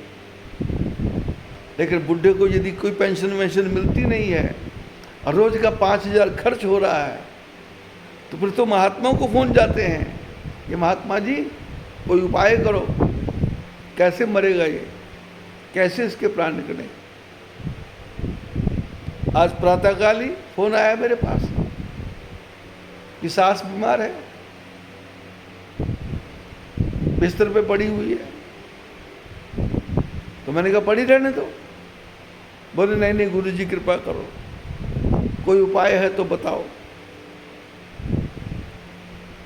लेकिन बुढ़े को यदि कोई पेंशन वेंशन मिलती नहीं है और रोज का 5,000 खर्च हो रहा है, तो फिर तो महात्माओं को फोन जाते हैं कि महात्मा जी कोई उपाय करो, कैसे मरेगा ये, कैसे इसके प्राण निकले। आज प्रातःकाल ही फोन आया मेरे पास कि सास बीमार है, बिस्तर पे पड़ी हुई है। तो मैंने कहा पड़ी रहने दो। बोले नहीं नहीं गुरुजी कृपा करो, कोई उपाय है तो बताओ।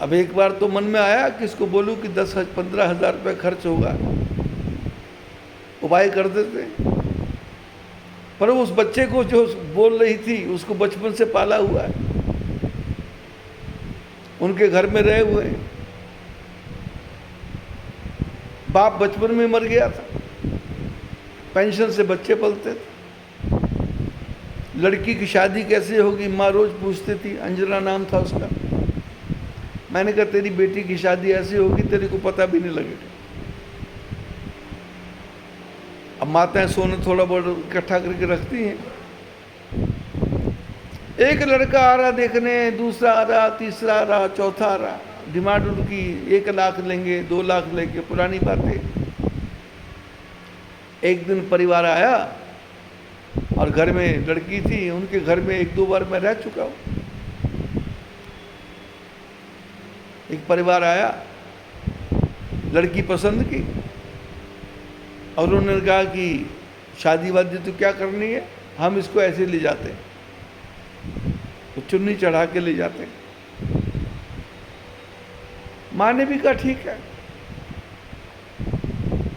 अब एक बार तो मन में आया कि इसको बोलूं कि 10-15 हज़ार रुपये खर्च होगा, उपाय कर देते। पर उस बच्चे को जो बोल रही थी उसको बचपन से पाला हुआ है, उनके घर में रहे हुए। बाप बचपन में मर गया था, पेंशन से बच्चे पलते थे। लड़की की शादी कैसे होगी, माँ रोज पूछती थी। अंजना नाम था उसका। मैंने कहा तेरी बेटी की शादी ऐसी होगी तेरे को पता भी नहीं लगेगा। अब माताएं सोना थोड़ा बहुत इकट्ठा करके रखती हैं। एक लड़का आ रहा देखने, दूसरा आ रहा, तीसरा आ रहा, चौथा आ रहा। डिमांड उनकी 1 लाख लेंगे, 2 लाख लेंगे, पुरानी बातें। एक दिन परिवार आया और घर में लड़की थी, उनके घर में 1-2 बार मैं रह चुका हूँ। एक परिवार आया, लड़की पसंद की और उन्होंने कहा कि शादी वादी तो क्या करनी है, हम इसको ऐसे ले जाते हैं, तो चुन्नी चढ़ा के ले जाते हैं। माँ ने भी कहा ठीक है।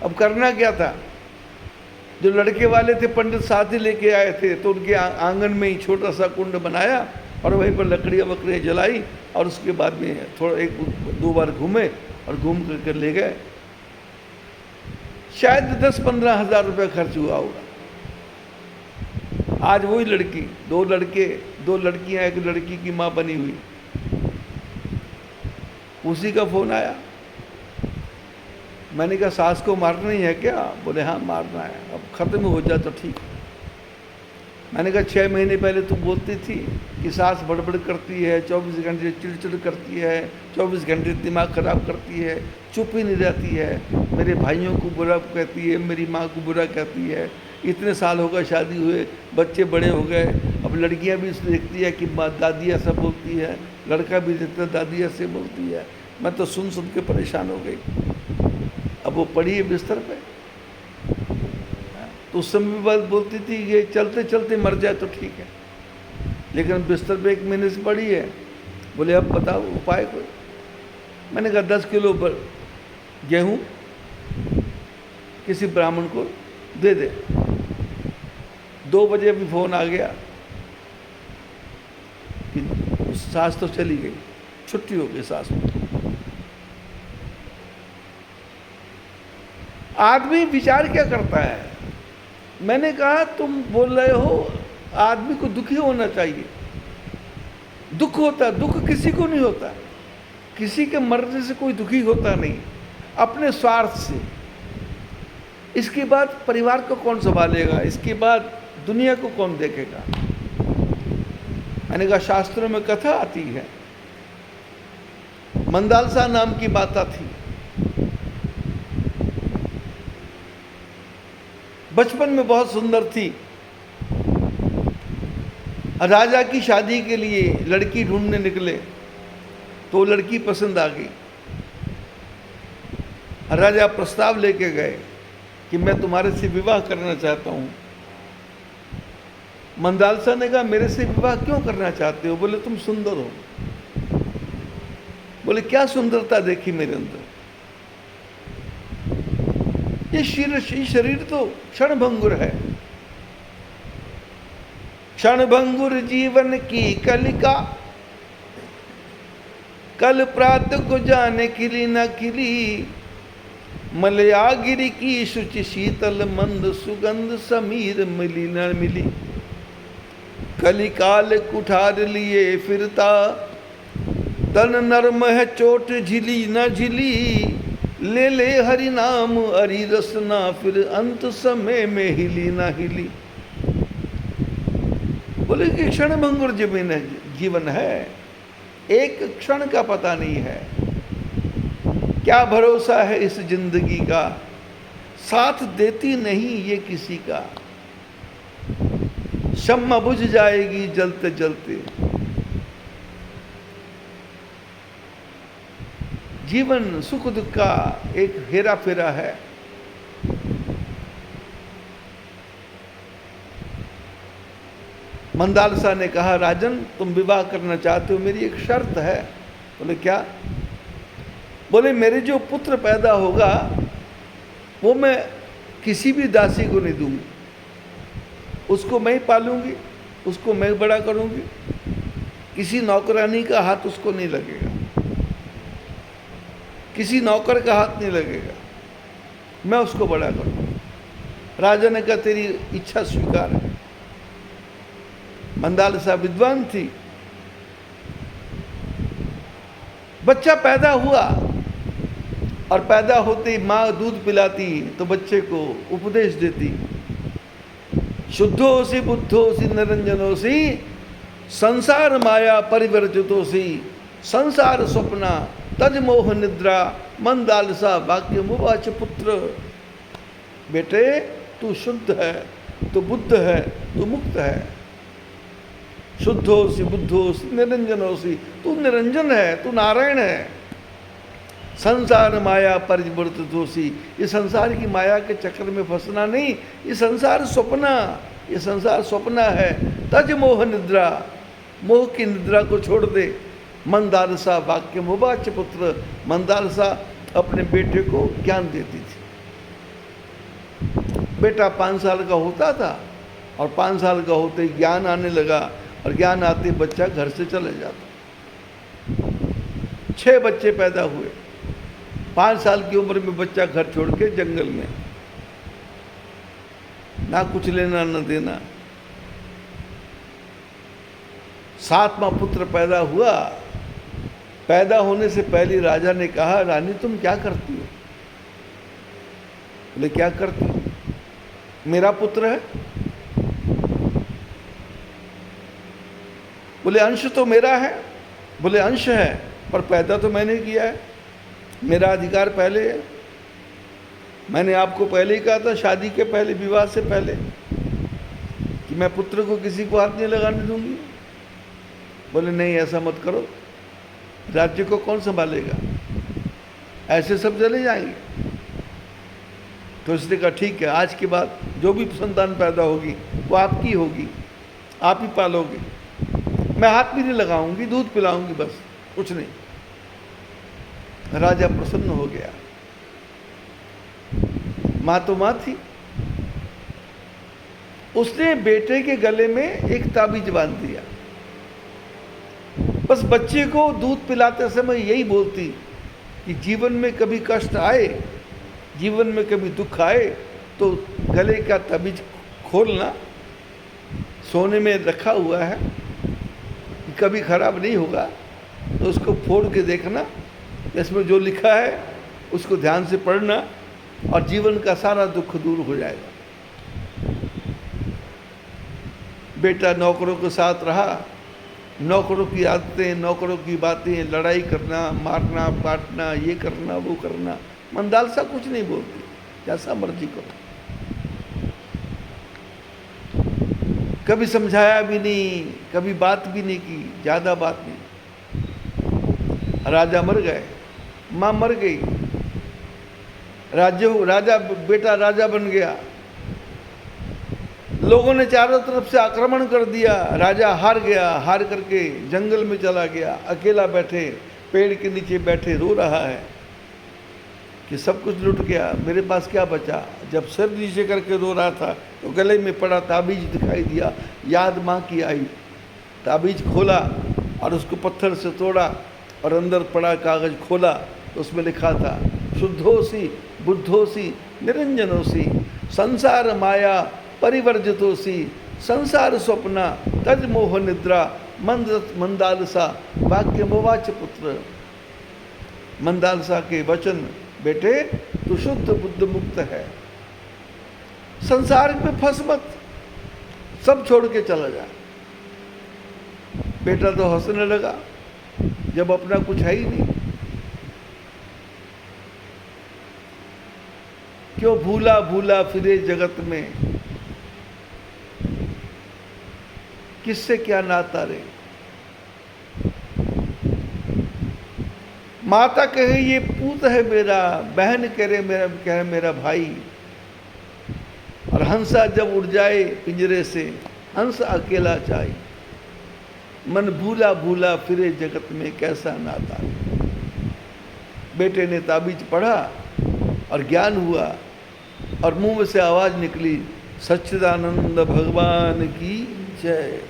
अब करना क्या था, जो लड़के वाले थे पंडित साथ ही लेके आए थे, तो उनके आंगन में ही छोटा सा कुंड बनाया और वहीं पर लकड़ियाँ वकड़ियाँ जलाई और उसके बाद में थोड़ा 1-2 बार घूमे और घूम करके ले गए। शायद 10-15 हज़ार रुपये खर्च हुआ होगा। आज वही लड़की, 2 लड़के, 2 लड़कियां, 1 लड़की की माँ बनी हुई, उसी का फोन आया। मैंने कहा सास को मारना ही है क्या? बोले हाँ मारना है, अब खत्म हो जाए तो ठीक। मैंने कहा 6 महीने पहले तू बोलती थी कि सास बड़बड़ करती है, 24 घंटे चिड़चिड़ करती है, 24 घंटे दिमाग खराब करती है, चुप ही नहीं रहती है, मेरे भाइयों को बुरा कहती है, मेरी माँ को बुरा कहती है। इतने साल हो गए शादी हुए, बच्चे बड़े हो गए, अब लड़कियाँ भी देखती है कि दादी ऐसा बोलती है, लड़का भी देखता है दादी ऐसे बोलती है। मैं तो सुन के परेशान हो गई। अब वो पड़ी है बिस्तर पे। तो उस समय भी बात बोलती थी ये चलते चलते मर जाए तो ठीक है, लेकिन बिस्तर पे 1 महीने से पड़ी है। बोले अब बताओ उपाय कोई। मैंने कहा 10 किलो गेहूँ किसी ब्राह्मण को दे दे। 2 बजे अभी फ़ोन आ गया कि सास तो चली गई, छुट्टी हो गई सास में। आदमी विचार क्या करता है? मैंने कहा तुम बोल रहे हो आदमी को दुखी होना चाहिए। दुख होता है, दुख किसी को नहीं होता, किसी के मरने से कोई दुखी होता नहीं, अपने स्वार्थ से। इसके बाद परिवार को कौन संभालेगा, इसके बाद दुनिया को कौन देखेगा? मैंने कहा शास्त्रों में कथा आती है, मंदालसा नाम की माता थी, बचपन में बहुत सुंदर थी। राजा की शादी के लिए लड़की ढूंढने निकले तो वो लड़की पसंद आ गई। राजा प्रस्ताव लेके गए कि मैं तुम्हारे से विवाह करना चाहता हूँ। मंदालसा ने कहा मेरे से विवाह क्यों करना चाहते हो? बोले तुम सुंदर हो। बोले क्या सुंदरता देखी मेरे अंदर? ये शरीर तो क्षणभंगुर है, क्षणभंगुर जीवन की कलिका, कल प्रात को जाने खिली न खिली, मलयागिरी की शुचि शीतल मंद सुगंध समीर मिली न मिली। कलिकाल कुठार लिए फिरता, तन नर्म है चोट झिली न झिली, ले ले हरि नाम हरि रसना, फिर अंत समय में हिली ना हिली। बोले कि क्षणभंगुर जीवन है, एक क्षण का पता नहीं है। क्या भरोसा है इस जिंदगी का, साथ देती नहीं ये किसी का। शम्मा बुझ जाएगी जलते जलते। जीवन सुख दुख का एक हेरा फेरा है। मंदालसा ने कहा राजन तुम विवाह करना चाहते हो, मेरी एक शर्त है। बोले क्या? बोले मेरे जो पुत्र पैदा होगा वो मैं किसी भी दासी को नहीं दूंगी, उसको मैं ही पालूंगी, उसको मैं बड़ा करूंगी, किसी नौकरानी का हाथ उसको नहीं लगेगा, किसी नौकर का हाथ नहीं लगेगा, मैं उसको बड़ा करूंगा। राजा ने कहा तेरी इच्छा स्वीकार है। मंदालसा विद्वान थी। बच्चा पैदा हुआ और पैदा होते ही माँ दूध पिलाती तो बच्चे को उपदेश देती, शुद्धोसी बुद्धोसी निरंजनोसी, संसार माया परिवर्जितोसी, संसार स्वप्ना तज मोह निद्रा, मंदालसा वाक्य मुवाच पुत्र। बेटे तू शुद्ध है, तू बुद्ध है, तू मुक्त है। शुद्धोसी बुद्धोसी निरंजनोसी, तू निरंजन है, तू नारायण है। संसार माया परिवर्तितोसी, ये संसार की माया के चक्कर में फंसना नहीं, ये संसार स्वप्ना, ये संसार स्वप्ना है। तज मोह निद्रा, मोह की निद्रा को छोड़ दे। मंदालसा वाक्य मुवाच पुत्र, मंदालसा अपने बेटे को ज्ञान देती थी। बेटा 5 साल का होता था और 5 साल का होते ही ज्ञान आने लगा और ज्ञान आते बच्चा घर से चले जाता। 6 बच्चे पैदा हुए। 5 साल की उम्र में बच्चा घर छोड़ के जंगल में, ना कुछ लेना न देना। 7वां पुत्र पैदा हुआ। पैदा होने से पहले राजा ने कहा रानी तुम क्या करती हो? बोले क्या करती हो? मेरा पुत्र है। बोले अंश तो मेरा है। बोले अंश है पर पैदा तो मैंने किया है, मेरा अधिकार पहले है। मैंने आपको पहले ही कहा था शादी के पहले, विवाह से पहले, कि मैं पुत्र को किसी को हाथ नहीं लगाने दूंगी। बोले नहीं ऐसा मत करो, राज्य को कौन संभालेगा, ऐसे सब चले जाएंगे। तो उसने कहा ठीक है, आज के बाद जो भी संतान पैदा होगी वो आपकी होगी, आप ही पालोगे, मैं हाथ भी नहीं लगाऊंगी, दूध पिलाऊंगी, बस कुछ नहीं। राजा प्रसन्न हो गया। माँ तो माँ थी, उसने बेटे के गले में एक ताबीज बांध दिया। बस बच्चे को दूध पिलाते समय यही बोलती कि जीवन में कभी कष्ट आए, जीवन में कभी दुख आए तो गले का ताबीज खोलना, सोने में रखा हुआ है, कभी खराब नहीं होगा, तो उसको फोड़ के देखना, इसमें जो लिखा है उसको ध्यान से पढ़ना और जीवन का सारा दुख दूर हो जाएगा। बेटा नौकरों के साथ रहा, नौकरों की आदतें, नौकरों की बातें, लड़ाई करना, मारना, काटना, ये करना, वो करना, मंदालसा कुछ नहीं बोलती, जैसा मर्जी करो। कभी समझाया भी नहीं, कभी बात भी नहीं की, ज़्यादा बात नहीं। राजा मर गए, माँ मर गई, राजा बेटा राजा बन गया। लोगों ने चारों तरफ से आक्रमण कर दिया, राजा हार गया, हार करके जंगल में चला गया, अकेला बैठे पेड़ के नीचे बैठे रो रहा है कि सब कुछ लुट गया, मेरे पास क्या बचा। जब सिर नीचे करके रो रहा था तो गले में पड़ा ताबीज दिखाई दिया, याद माँ की आई। ताबीज खोला और उसको पत्थर से तोड़ा और अंदर पड़ा कागज खोला तो उसमें लिखा था, शुद्धोसी बुद्धोसी निरंजनोसी संसार माया परिवर्जितोसी संसार स्वप्ना तज मोह निद्रा मंदालसा वाक्य मोवाच पुत्र। मंदालसा के वचन, बेटे तू शुद्ध बुद्ध मुक्त है, संसार में फंस मत, सब छोड़ के चला जा। बेटा तो हंसने लगा, जब अपना कुछ है ही नहीं। क्यों भूला भूला फिरे जगत में, किससे क्या नाता रे। माता कहे ये पूत है मेरा, बहन कहे मेरा भाई। और हंसा जब उड़ जाए पिंजरे से, हंस अकेला जाए। मन भूला भूला फिरे जगत में, कैसा नाता। बेटे ने ताबीज पढ़ा और ज्ञान हुआ और मुंह में से आवाज निकली, सच्चिदानंद भगवान की जय।